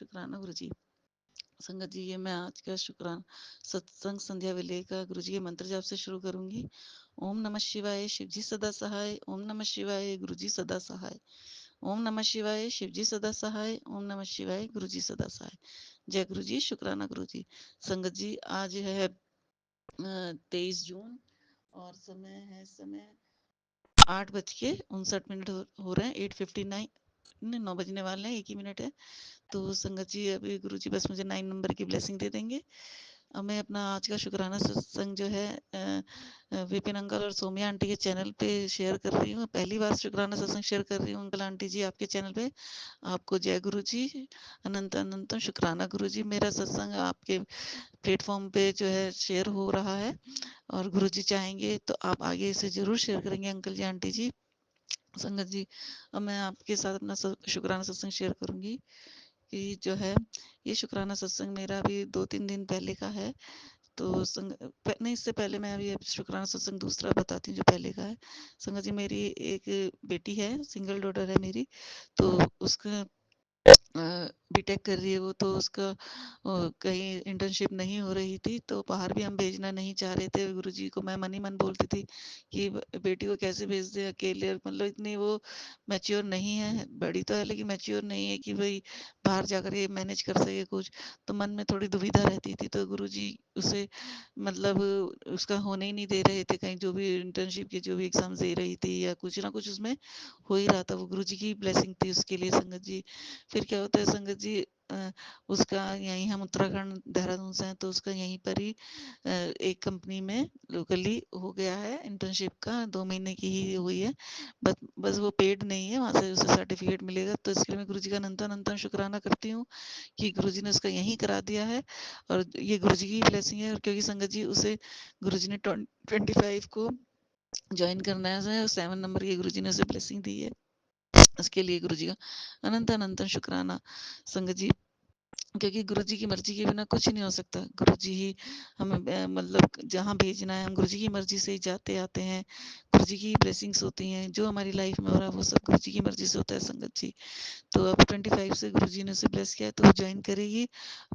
शुक्राना गुरुजी। संगत जी, ये मैं आज का शुक्राना सत्संग संध्या विलेय का गुरुजी के मंत्र जाप से शुरू करूंगी। ओम नमः शिवाय, शिवजी सदा सहाय। ओम नमः शिवाय, गुरुजी सदा सहाय। ओम नमः शिवाय, शिवजी सदा सहाय। ओम नमः शिवाय, गुरुजी सदा सहाय। जय गुरुजी, शुक्राना गुरुजी। संगत जी, आज है 23 जून और समय 8:59 हो रहे हैं। 8:59, 9 बजने वाले हैं, 1 ही मिनट है। तो संगत जी, अभी गुरु जी बस मुझे 9 नंबर की ब्लेसिंग दे देंगे। अब मैं अपना आज का शुक्राना सत्संग जो है विपिन अंकल और सोमिया आंटी के चैनल पे शेयर कर रही हूँ। पहली बार शुक्राना सत्संग शेयर कर रही हूँ अंकल आंटी जी आपके चैनल पे। आपको जय गुरु जी, अनंत अनंत शुक्राना गुरु जी। मेरा सत्संग आपके प्लेटफॉर्म पे जो है शेयर हो रहा है और गुरु जी चाहेंगे तो आप आगे इसे जरूर शेयर करेंगे अंकल जी आंटी जी। संगत जी, अब मैं आपके साथ अपना शुक्राना सत्संग शेयर करूंगी कि जो है ये शुक्राना सत्संग मेरा अभी 2-3 दिन पहले का है। तो नहीं, इससे पहले मैं अभी शुक्राना सत्संग दूसरा बताती हूँ जो पहले का है। संगत जी, मेरी एक बेटी है, सिंगल डॉटर है मेरी। तो उसका बीटेक कर रही है वो। तो उसका कहीं इंटर्नशिप नहीं हो रही थी तो बाहर भी हम भेजना नहीं चाह रहे थे। गुरुजी को मैं मन ही मन बोलती थी कि बेटी को कैसे भेज दे अकेले, मतलब इतनी वो मैच्योर नहीं है, बड़ी तो है लेकिन मैच्योर नहीं है कि भाई बाहर जाकर ये मैनेज कर सके कुछ। तो मन में थोड़ी दुविधा रहती थी। तो गुरुजी उसे मतलब उसका होने ही नहीं दे रहे थे, कहीं जो भी इंटर्नशिप के जो भी एग्जाम दे रही थी या कुछ ना कुछ उसमें हो ही रहा था। वो गुरुजी की ब्लेसिंग थी उसके लिए संगत जी। फिर क्या होता है संगत जी, उसका यहीं, हम उत्तराखंड देहरादून से हैं तो उसका यहीं पर ही एक कंपनी में लोकली हो गया है इंटर्नशिप का। 2 महीने की ही हुई है, बस बस वो पेड नहीं है, वहां से उसे सर्टिफिकेट मिलेगा। तो इसके लिए मैं गुरु जी का अनंत अनंत शुक्राना करती हूँ कि गुरु जी ने उसका यहीं करा दिया है और ये गुरु जी की ब्लेसिंग है। और क्योंकि संगत जी उसे गुरु जी ने 25 को ज्वाइन करना है, 7 नंबर की गुरु जी ने उसे ब्लेसिंग दी है। उसके लिए गुरु जी का अनंत अनंत शुक्राना संगत जी। क्योंकि गुरु जी की मर्जी के बिना कुछ नहीं हो सकता। गुरु जी ही हमें मतलब जहाँ भेजना है हम गुरु जी की मर्जी से ही जाते आते हैं। गुरु जी की ब्लेसिंग्स होती हैं, जो हमारी लाइफ में हो रहा है वो सब गुरु जी की मर्जी से होता है संगत जी। तो अब 25 से गुरु जी ने उसे ब्लेस किया है तो वो ज्वाइन करेगी।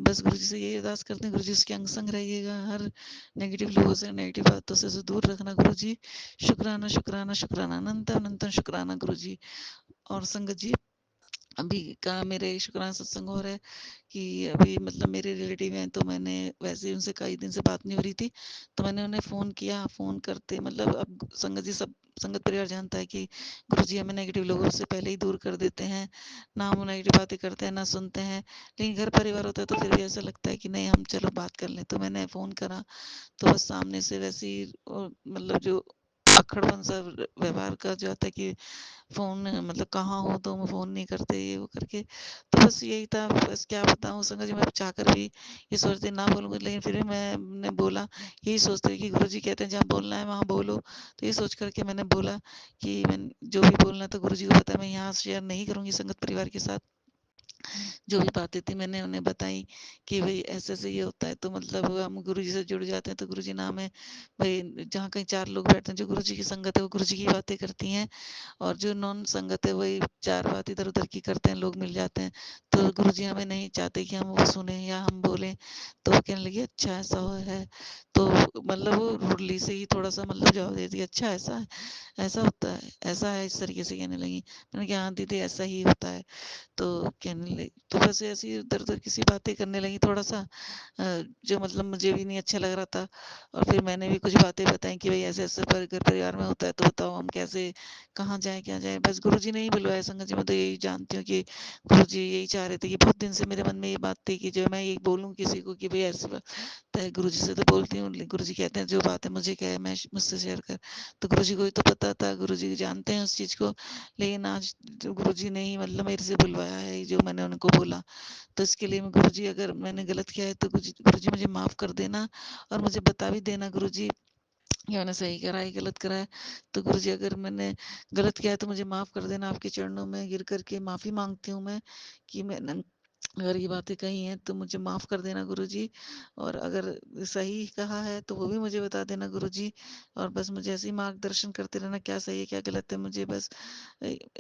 बस गुरु जी से यही अरदास करते हैं, गुरु जी उसके अंग संग रहिएगा, हर नेगेटिव लोगों से, नेगेटिव बातों से दूर रखना गुरु जी। शुक्राना शुक्राना शुक्राना, अनंत अनंत शुक्राना गुरु जी। और संगत जी, अभी का मेरे शुक्राना सत्संग हो रहा है कि अभी मतलब मेरे रिलेटिव हैं तो मैंने वैसे उनसे कई दिन से बात नहीं हो रही थी तो मैंने उन्हें फ़ोन किया। फ़ोन करते मतलब अब संगत जी, सब संगत परिवार जानता है कि गुरु जी हमें नेगेटिव लोगों से पहले ही दूर कर देते हैं, ना हम नेगेटिव बातें करते हैं ना सुनते हैं। लेकिन घर परिवार होता है तो फिर भी ऐसा लगता है कि नहीं, हम चलो बात कर लें। तो मैंने फ़ोन करा तो बस सामने से वैसे ही मतलब जो अक्खड़पन सा व्यवहार का जो आता है कि फ़ोन मतलब कहाँ हो तुम, फ़ोन नहीं करते, ये वो करके। तो बस यही था, बस क्या बताऊँ संगत जी, मैं चाहकर भी ये सोचती ना बोलूँगी लेकिन फिर भी मैंने बोला। यही सोचते हुए कि गुरुजी कहते हैं जहाँ बोलना है वहाँ बोलो। तो ये सोच कर के मैंने बोला कि मैं जो भी बोलना है तो गुरुजी को पता है, मैं यहाँ शेयर नहीं करूँगी संगत परिवार के साथ। जो भी बातें थी मैंने उन्हें बताई कि भाई ऐसे ऐसे ये होता है। तो मतलब हम गुरु जी से जुड़ जाते हैं तो गुरु जी नाम है भाई, जहाँ कहीं 4 लोग बैठते हैं जो गुरु जी की संगत है वो गुरु जी की बातें करती हैं और जो नॉन संगत है वही 4 बात इधर उधर की करते हैं, लोग मिल जाते हैं। तो गुरु जी हमें नहीं चाहते कि हम वो सुने या हम बोलें। तो वो कहने लगे अच्छा ऐसा है। तो मतलब वो रुडली से ही थोड़ा सा मतलब जवाब दे दिया, अच्छा ऐसा है, ऐसा होता है, ऐसा है, इस तरीके से कहने लगी। मैंने कहा हाँ दीदी ऐसा ही होता है। तो कहने लगी, तो बस ऐसी इधर उधर किसी बातें करने लगी थोड़ा सा, जो मतलब मुझे भी नहीं अच्छा लग रहा था। और फिर मैंने भी कुछ बातें बताई कि भाई ऐसे ऐसे घर परिवार में होता है तो बताओ हम कैसे, कहाँ जाए क्या जाए। बस गुरु जी ने ही बुलवाया संगत जी। मैं तो यही जानती हूँ कि गुरु जी यही चाह रहे थे कि बहुत दिन से मेरे मन में ये बात थी कि जो मैं ये बोलूँ किसी को कि भाई ऐसी बात है। गुरु जी से तो बोलती हूँ, गुरु जी कहते हैं जो बात है मुझे क्या है, मैं मुझसे शेयर कर। तो गुरु जी को ही तो पता था, गुरु जी जानते हैं उस चीज़ को। लेकिन आज जो गुरु जी ने ही मतलब मेरे से बुलवाया है जो मैंने उनको बोला। तो इसके लिए मैं गुरु जी, अगर मैंने गलत किया है तो गुरु जी मुझे माफ़ कर देना और मुझे बता भी देना गुरु जी कि मैंने सही करा है गलत करा है। तो गुरु जी अगर मैंने गलत किया है तो मुझे माफ़ कर देना, आपके चरणों में गिर करके माफ़ी मांगती हूँ मैं कि मैंने अगर ये बातें कही हैं तो मुझे माफ़ कर देना गुरुजी, और अगर सही कहा है तो वो भी मुझे बता देना गुरुजी। और बस मुझे ऐसे ही मार्गदर्शन करते रहना, क्या सही है क्या गलत है, मुझे बस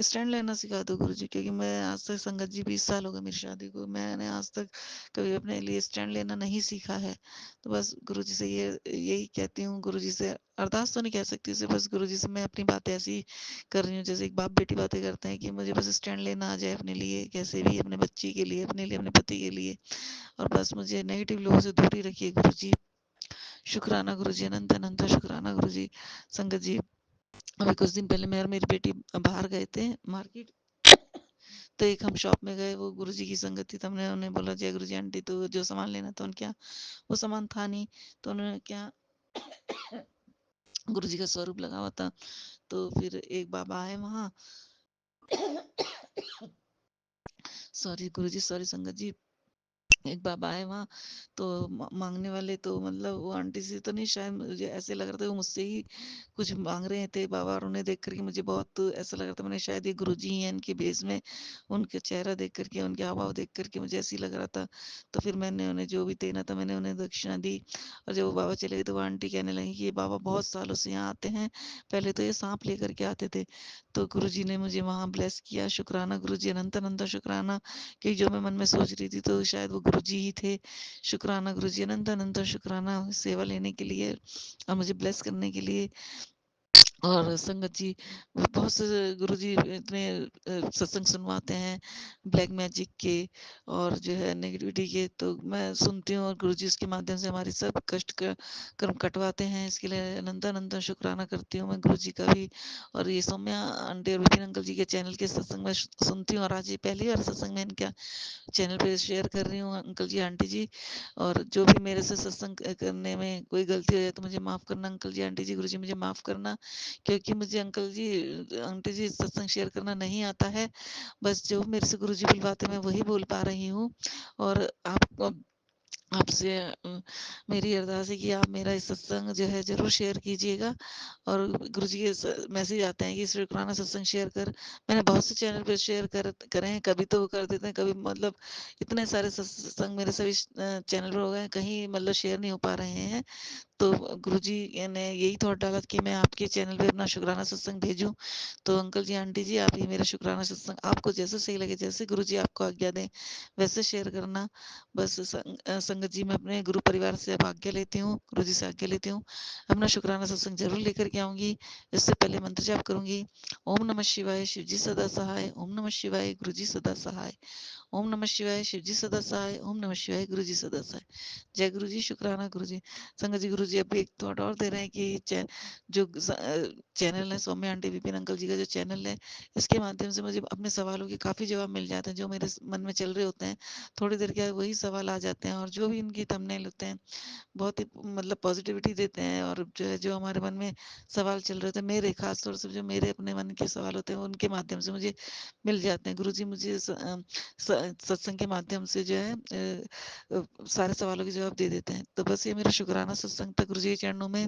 स्टैंड लेना सिखा दो गुरुजी। क्योंकि मैं आज तक, संगत जी 20 साल हो गए मेरी शादी को, मैंने आज तक कभी अपने लिए स्टैंड लेना नहीं सीखा है। तो बस गुरुजी से ये यही कहती हूँ, गुरुजी से अरदास तो नहीं कह सकती उसे, बस गुरुजी से मैं अपनी बातें ऐसी कर रही हूँ जैसे एक बाप बेटी बातें करते हैं, कि मुझे बस स्टैंड लेना आ जाए अपने लिए, कैसे भी, अपने बच्ची के लिए, अपने लिए, अपने पति के लिए। और बस मुझे नेगेटिव लोगों से दूर ही रखिए गुरुजी। शुक्राना गुरुजी, अनंत अनंत शुक्राना गुरुजी। संगत जी, अभी कुछ दिन पहले मैं और मेरी बेटी बाहर गए थे मार्केट, तो एक हम शॉप में गए, वो गुरुजी की संगत थी, तो हमने उन्हें बोला, जय गुरुजी आंटी, तो जो सामान लेना था उनके यहाँ वो सामान था नहीं, तो उन्होंने क्या, गुरुजी का स्वरूप लगा हुआ था। तो फिर एक बाबा आए वहाँ, सॉरी गुरुजी, सॉरी संगत जी, एक बाबा आए वहाँ, तो मांगने वाले, तो मतलब वो आंटी से तो नहीं, शायद मुझे ऐसे लग रहा था वो मुझसे ही कुछ मांग रहे थे बाबा, और उन्हें देख करके मुझे बहुत ऐसा लग रहा था, मैंने शायद ये गुरुजी ही हैं इनके बेस में, उनके चेहरा देख करके, उनके हाव भाव देख करके मुझे ऐसे ही लग रहा था। तो फिर मैंने उन्हें जो भी देना था, मैंने उन्हें दक्षिणा दी। और जब वो बाबा चले गए, तो वो आंटी कहने लगी कि ये बाबा बहुत सालों से यहाँ आते हैं, पहले तो ये सांप लेकर के आते थे। तो गुरुजी ने मुझे वहाँ ब्लेस किया, शुक्राना गुरुजी, अनंत अनंत शुक्राना, कि जो मैं मन में सोच रही थी तो शायद वो गुरुजी ही थे। शुक्राना गुरुजी, अनंत अनंत शुक्राना, सेवा लेने के लिए और मुझे ब्लेस करने के लिए। और संगत जी, बहुत से गुरुजी इतने सत्संग सुनवाते हैं ब्लैक मैजिक के और जो है नेगेटिविटी के, तो मैं सुनती हूँ, और गुरुजी उसके माध्यम से हमारे सब कष्ट का कर्म कटवाते हैं। इसके लिए अनंत अनंत शुक्राना करती हूँ मैं गुरुजी का भी। और ये सौम्या आंटी और विपिन अंकल जी के चैनल के सत्संग में सुनती हूँ, और आज ये पहली बार सत्संग में इनका चैनल पे शेयर कर रही हूँ अंकल जी, आंटी जी। और जो भी मेरे से सत्संग करने में कोई गलती हो जाए तो मुझे माफ़ करना अंकल जी, आंटी जी, गुरु जी, मुझे माफ़ करना। क्योंकि मुझे अंकल जी, आंटी जी, सत्संग शेयर करना नहीं आता है। बस जो मेरे से गुरु जी बुलवाते मैं वही बोल पा रही हूँ। और आपसे मेरी अरदास है कि आप मेरा इस सत्संग जो है ज़रूर शेयर कीजिएगा। और गुरुजी के मैसेज आते हैं कि शुक्राना सत्संग शेयर कर। मैंने बहुत से चैनल पे शेयर करे हैं, कभी तो वो कर देते हैं, कभी मतलब इतने सारे सत्संग मेरे सभी चैनल पर हो गए हैं, कहीं मतलब शेयर नहीं हो पा रहे हैं। तो गुरुजी ने यही थॉट डाला कि मैं आपके चैनल पे अपना शुक्राना सत्संग भेजूं। तो अंकल जी, आंटी जी, आप ही मेरा शुक्राना सत्संग, आपको जैसे सही लगे, जैसे गुरुजी आपको आज्ञा दें वैसे शेयर करना। बस संगत जी, मैं अपने गुरु परिवार से अब आज्ञा लेती हूँ, गुरुजी से आज्ञा लेती हूँ। अपना शुक्राना सत्संग जरूर लेकर के आऊंगी। इससे पहले मंत्र जाप करूंगी। ओम नमः शिवाय, शिव जी सदा सहाय। ओम नमः शिवाय, गुरु जी सदा सहाय। ओम नमः शिवाय, शिव जी सदा सहाय। ओम नमः शिवाय, गुरु जी सदा सहाय। जय गुरु जी, शुक्राना गुरु जी। संगत जी, गुरु जी अभी एक थॉट और दे रहे हैं कि जो चैनल है, सौम्या आंटी विपिन अंकल जी का जो चैनल है, इसके माध्यम से मुझे अपने सवालों के काफ़ी जवाब मिल जाते हैं, जो मेरे मन में चल रहे होते हैं। थोड़ी देर के बाद वही सवाल आ जाते हैं, और जो भी इनकी थंबनेल होते हैं बहुत ही मतलब पॉजिटिविटी देते हैं। और जो है, जो हमारे मन में सवाल चल रहे थे, मेरे खास तौर से जो मेरे अपने मन के सवाल होते हैं, उनके माध्यम से मुझे मिल जाते हैं। गुरुजी मुझे सत्संग के माध्यम से जो है सारे सवालों के जवाब दे देते हैं। तो बस ये मेरा शुक्राना सत्संग था गुरुजी के चरणों में।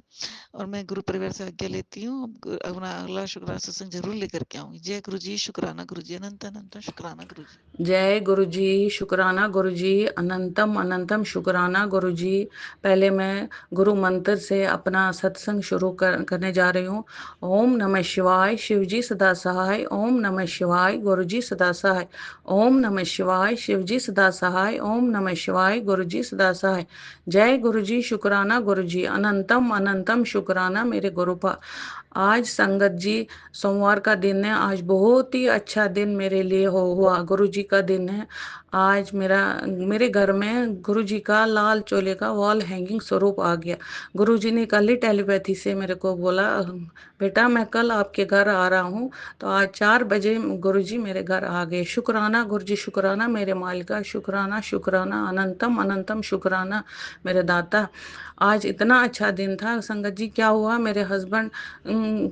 और मैं गुरु परिवार से आज्ञा लेती हूँ। अपना अगला शुक्राना सत्संग जरूर लेकर के आऊंगी। जय गुरु जी, शुक्राना गुरु जी, अनंत अनंत शुक्राना गुरु जी। जय गुरुजी, शुक्राना गुरुजी, अनंतम अनंतम शुक्राना गुरुजी। पहले मैं गुरु मंत्र से अपना सत्संग शुरू करने जा रही हूँ। ओम नमः शिवाय, शिवजी सदा सहाय। ओम नमः शिवाय, गुरुजी सदा सहाय। ओम नमः शिवाय, शिवजी सदा सहाय। ओम नमः शिवाय, गुरुजी सदा सहाय। जय गुरुजी, शुक्राना गुरुजी, अनंतम अनंतम शुक्राना मेरे गुरुपा। आज संगत जी, सोमवार का दिन है। आज बहुत ही अच्छा दिन मेरे लिए हुआ, गुरु जी का दिन है। आज मेरे घर में गुरु जी का लाल चोले का वॉल हैंगिंग स्वरूप आ गया। गुरु जी ने कल ही टेलीपैथी से मेरे को बोला, बेटा मैं कल आपके घर आ रहा हूँ। तो आज 4 बजे गुरु जी मेरे घर आ गए। शुक्राना गुरु जी, शुक्राना मेरे मालिका, शुक्राना शुक्राना, अनंतम अनंतम शुक्राना मेरे दाता। आज इतना अच्छा दिन था संगत जी। क्या हुआ, मेरे हस्बैंड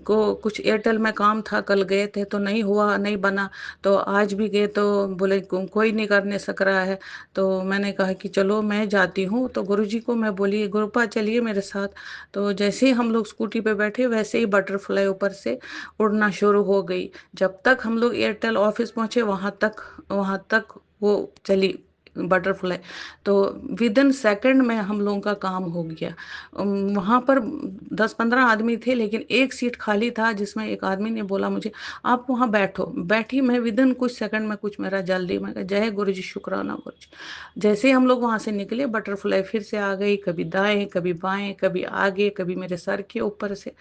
को कुछ एयरटेल में काम था, कल गए थे तो नहीं हुआ, नहीं बना। तो आज भी गए तो बोले कोई नहीं करने सक रहा है। तो मैंने कहा कि चलो मैं जाती हूँ। तो गुरुजी को मैं बोली, गुरुपा चलिए मेरे साथ। तो जैसे ही हम लोग स्कूटी पे बैठे, वैसे ही बटरफ्लाई ऊपर से उड़ना शुरू हो गई। जब तक हम लोग एयरटेल ऑफिस पहुँचे, वहाँ तक वो चली बटरफ्लाई, तो विद इन सेकंड में हम लोगों का काम हो गया। वहां पर 10-15 आदमी थे, लेकिन एक सीट खाली था, जिसमें एक आदमी ने बोला मुझे, आप वहां बैठो। बैठी मैं, विद इन कुछ सेकंड में, कुछ मेरा जल्दी, मैं कहा जय गुरु जी, शुक्राना गुरु जी। जैसे ही हम लोग वहां से निकले, बटरफ्लाई फिर से आ गई, कभी दाएं कभी बाएं, कभी आगे, कभी मेरे सर के ऊपर से,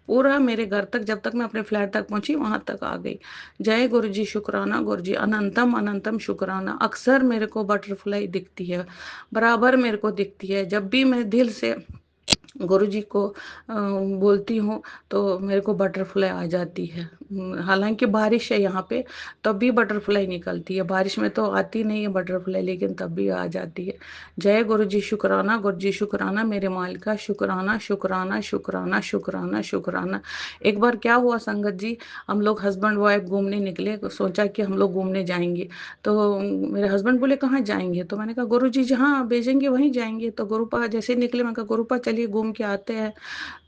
पूरा मेरे घर तक, जब तक मैं अपने फ्लैट तक पहुंची वहां तक आ गई। जय गुरु जी, शुक्राना गुरु जी, अनंतम अनंतम शुक्राना। अक्सर मेरे को बटरफ्लाई दिखती है, बराबर मेरे को दिखती है। जब भी मैं दिल से गुरु जी को बोलती हूँ तो मेरे को बटरफ्लाई आ जाती है। हालांकि बारिश है यहाँ पे, तब भी बटरफ्लाई निकलती है। बारिश में तो आती नहीं है बटरफ्लाई, लेकिन तब भी आ जाती है। जय गुरु जी, शुक्राना गुरु जी, शुक्राना मेरे मालिक का, शुक्राना शुक्राना शुक्राना शुक्राना शुक्राना। एक बार क्या हुआ संगत जी, हम लोग हस्बैंड वाइफ घूमने निकले, सोचा कि हम लोग घूमने जाएंगे। तो मेरे हस्बैंड बोले कहाँ जाएंगे, तो मैंने कहा गुरु जी जहाँ भेजेंगे वहीं जाएंगे। तो गुरुपा जैसे निकले, मैं कहा गुरुपा चलिए घूम के आते हैं।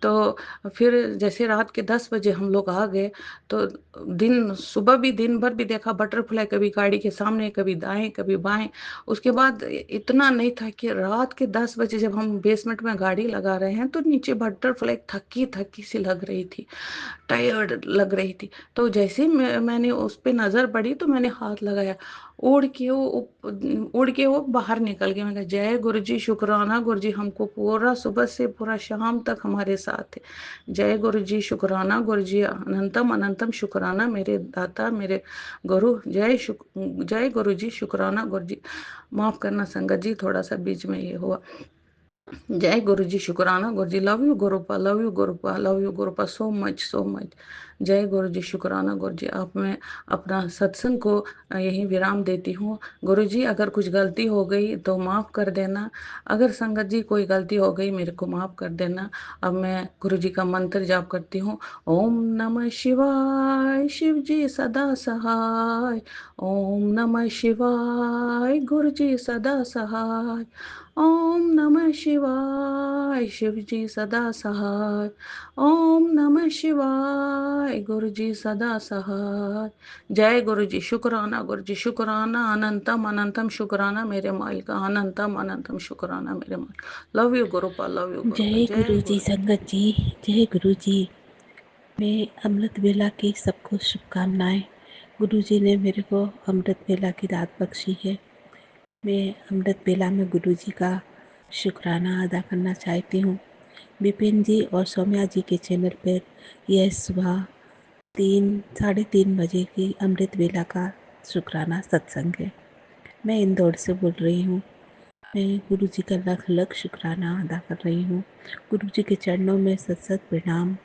तो फिर जैसे रात के 10 बजे हम लोग आ गए, तो दिन सुबह भी दिन भर भी देखा बटरफ्लाई, कभी गाड़ी के सामने, कभी दाएं कभी बाएं। उसके बाद इतना नहीं था कि रात के 10 बजे जब हम बेसमेंट में गाड़ी लगा रहे हैं, तो नीचे बटरफ्लाई थकी थकी सी लग रही थी, टायर्ड लग रही थी। तो जैसे ही मैंने उस पे नजर पड़ी, तो मैंने हाथ लगाया, उड़ के वो बाहर निकल गया। मैं कहा जय गुरु जी, शुक्राना गुरु जी, हमको पूरा सुबह से पूरा शाम तक हमारे साथ है। जय गुरु जी, शुक्राना गुरु जी, अनंतम अनंतम शुक्राना मेरे दाता, मेरे गुरु। जय गुरु जी, शुक्राना गुरु जी। माफ करना संगत जी, थोड़ा सा बीच में ये हुआ। जय गुरु जी, शुक्राना गुरु जी, लव यू गुरुपा, लव यू गुरुपा, लव यू गुरुपा, सो मच सो मच। जय गुरु जी, शुक्राना गुरु जी। अब मैं अपना सत्संग को यही विराम देती हूँ। गुरु जी अगर कुछ गलती हो गई तो माफ कर देना, अगर संगत जी कोई गलती हो गई मेरे को माफ कर देना। अब मैं गुरु जी का मंत्र जाप करती हूँ। ओम नमः शिवाय, शिव जी सदा सहाय। ओम नमः शिवाय, गुरु जी सदा सहाय। ओम नमः शिवाय, शिव जी सदा सहाय। ओम नमः शिवाय, गुरु जी सदा सहाय। जय गुरु जी, शुक्राना गुरु जी, शुक्राना, अनंतम अनंतम शुक्राना मेरे मालिक का, अनंतम अनंतम शुक्राना मेरे मालिक। लव यू गुरुपा, लव यू गुरुपा, जय जय गुरु जी, गुरु जी। संगत जी, जय गुरु जी। मैं अमृत वेला की सबको शुभकामनाएं। गुरु जी ने मेरे को अमृत वेला की रात बख्शी है। मैं अमृत वेला में गुरु जी का शुक्राना अदा करना चाहती हूँ। विपिन जी और सौम्या जी के चैनल पर यह सुबह 3-3:30 बजे की अमृत वेला का शुक्राना सत्संग है। मैं इंदौर से बोल रही हूँ। मैं गुरु जी का लख लख शुक्राना अदा कर रही हूँ। गुरु जी के चरणों में सत सत प्रणाम।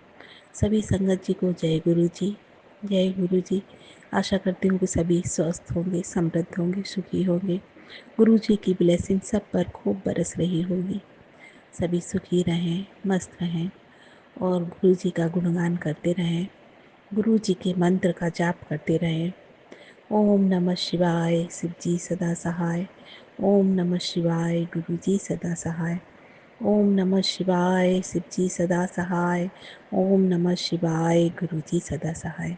सभी संगत जी को जय गुरु जी, जय गुरु जी। आशा करती हूँ कि सभी स्वस्थ होंगे, समृद्ध होंगे, सुखी होंगे। गुरु जी की ब्लेसिंग सब पर खूब बरस रही होगी। सभी सुखी रहें, मस्त रहें और गुरु जी का गुणगान करते रहें। गुरु जी के मंत्र का जाप करते रहें। ओम नमः शिवाय, शिव जी सदा सहाय। ओम नमः शिवाय, गुरु जी सदा सहाय। ओम नमः शिवाय, शिव जी सदा सहाय। ओम नमः शिवाय, गुरु जी सदा सहाय।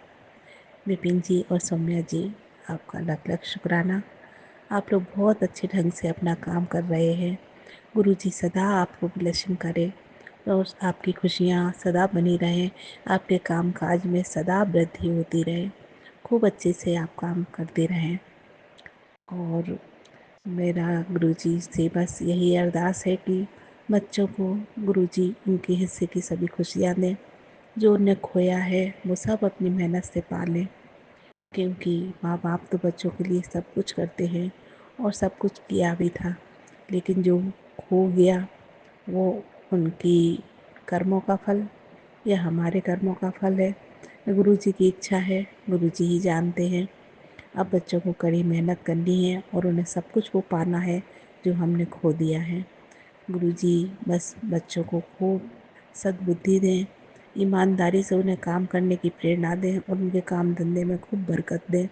विपिन जी और सौम्या जी, आपका लख लख शुक्राना। आप लोग बहुत अच्छे ढंग से अपना काम कर रहे हैं। गुरु जी सदा आपको ब्लेसिंग करे और आपकी खुशियाँ सदा बनी रहें। आपके काम काज में सदा वृद्धि होती रहे। खूब अच्छे से आप काम करते रहें। और मेरा गुरुजी से बस यही अरदास है कि बच्चों को गुरुजी उनके हिस्से की सभी खुशियाँ दें। जो उन्हें खोया है वो सब अपनी मेहनत से पालें, क्योंकि माँ बाप तो बच्चों के लिए सब कुछ करते हैं और सब कुछ किया भी था, लेकिन जो खो गया वो उनकी कर्मों का फल या हमारे कर्मों का फल है। गुरुजी की इच्छा है, गुरुजी ही जानते हैं। अब बच्चों को कड़ी मेहनत करनी है और उन्हें सब कुछ वो पाना है जो हमने खो दिया है। गुरुजी बस बच्चों को खूब सद्बुद्धि दें, ईमानदारी से उन्हें काम करने की प्रेरणा दें और उनके काम धंधे में खूब बरकत दें,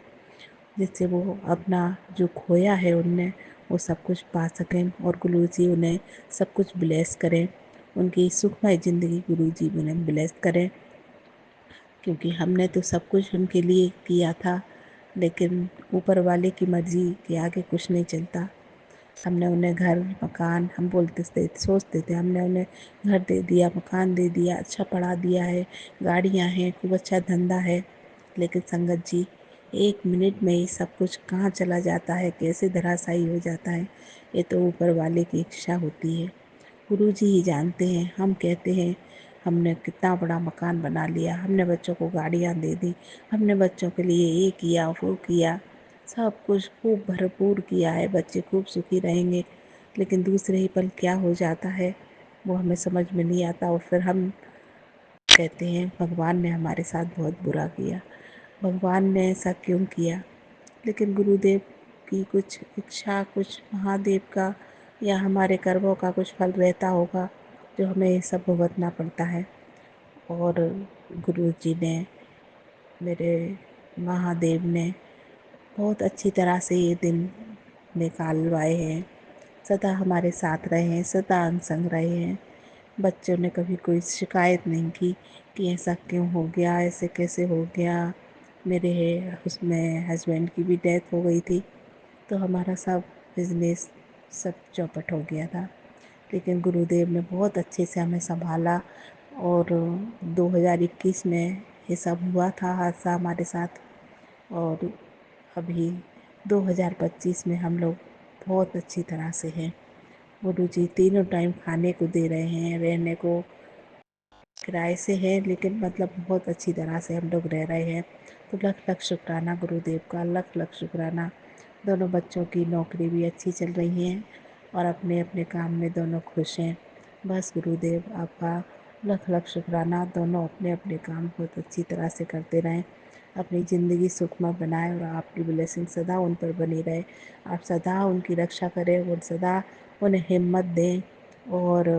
जिससे वो अपना जो खोया है उनने वो सब कुछ पा सकें और गुरुजी उन्हें सब कुछ ब्लेस करें। उनकी सुखमय ज़िंदगी गुरुजी उन्हें ब्लेस करें, क्योंकि हमने तो सब कुछ उनके लिए किया था, लेकिन ऊपर वाले की मर्ज़ी के आगे कुछ नहीं चलता। हमने उन्हें घर मकान, हम बोलते थे, सोचते थे हमने उन्हें घर दे दिया, मकान दे दिया, अच्छा पढ़ा दिया है, गाड़ियाँ हैं, खूब अच्छा धंधा है। लेकिन संगत जी, 1 मिनट में ही सब कुछ कहाँ चला जाता है, कैसे धराशायी हो जाता है, ये तो ऊपर वाले की इच्छा होती है। गुरुजी ही जानते हैं। हम कहते हैं हमने कितना बड़ा मकान बना लिया, हमने बच्चों को गाड़ियाँ दे दी, हमने बच्चों के लिए ये किया वो किया, सब कुछ खूब भरपूर किया है, बच्चे खूब सुखी रहेंगे। लेकिन दूसरे ही पल क्या हो जाता है वो हमें समझ में नहीं आता, और फिर हम कहते हैं भगवान ने हमारे साथ बहुत बुरा किया, भगवान ने ऐसा क्यों किया। लेकिन गुरुदेव की कुछ इच्छा, कुछ महादेव का या हमारे कर्मों का कुछ फल रहता होगा जो हमें ये सब भुगतना पड़ता है। और गुरु जी ने, मेरे महादेव ने बहुत अच्छी तरह से ये दिन निकालवाए हैं, सदा हमारे साथ रहे हैं, सदा अंग संग रहे हैं। बच्चों ने कभी कोई शिकायत नहीं की कि ऐसा क्यों हो गया, ऐसे कैसे हो गया। मेरे उसमें हस्बैंड की भी डेथ हो गई थी, तो हमारा सब बिजनेस सब चौपट हो गया था। लेकिन गुरुदेव ने बहुत अच्छे से हमें संभाला, और 2021 में ये सब हुआ था हादसा हमारे साथ, और अभी 2025 में हम लोग बहुत अच्छी तरह से हैं। गुरुजी तीनों टाइम खाने को दे रहे हैं, रहने को किराए से है, लेकिन मतलब बहुत अच्छी तरह से हम लोग रह रहे हैं। तो लख लख शुक्राना गुरुदेव का, लख लख शुक्राना। दोनों बच्चों की नौकरी भी अच्छी चल रही है और अपने अपने काम में दोनों खुश हैं। बस गुरुदेव आपका लख लख शुक्राना, दोनों अपने अपने काम बहुत अच्छी तरह से करते रहें, अपनी ज़िंदगी सुखमय बनाएं और आपकी ब्लेसिंग सदा उन पर बनी रहे। आप सदा उनकी रक्षा करें, वो सदा उन्हें हिम्मत दें और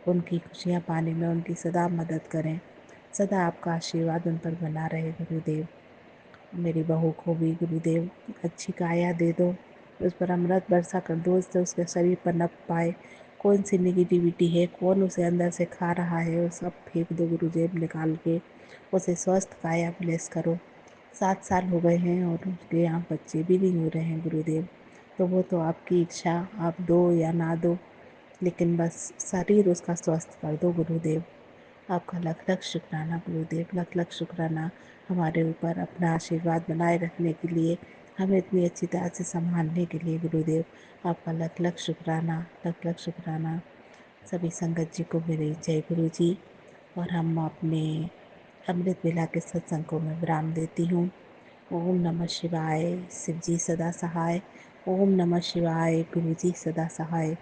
उनकी खुशियाँ पाने में उनकी सदा मदद करें। सदा आपका आशीर्वाद उन पर बना रहे गुरुदेव। मेरी बहू को भी गुरुदेव अच्छी काया दे दो, उस पर अमृत बरसा कर दो, उससे उसके शरीर पर नप पाए। कौन सी निगेटिविटी है, कौन उसे अंदर से खा रहा है, वो सब फेंक दो गुरुदेव निकाल के, उसे स्वस्थ काया ब्लेस करो। 7 साल हो गए हैं और उसके यहाँ बच्चे भी नहीं हो रहे हैं गुरुदेव। तो वो तो आपकी इच्छा, आप दो या ना दो, लेकिन बस शरीर उसका स्वस्थ कर दो गुरुदेव। आपका लख लख शुक्राना गुरुदेव, लख लख शुक्राना हमारे ऊपर अपना आशीर्वाद बनाए रखने के लिए, हमें इतनी अच्छी तरह से संभालने के लिए गुरुदेव। आपका लख लख शुक्राना, लख लख शुक्राना। सभी संगत जी को मेरी जय गुरु जी। और हम अपने अमृत वेला के सत्संग को मैं विराम देती हूँ। ओम नमः शिवाय, शिव जी सदा सहाय। ओम नमः शिवाय, गुरु जी सदा सहाय।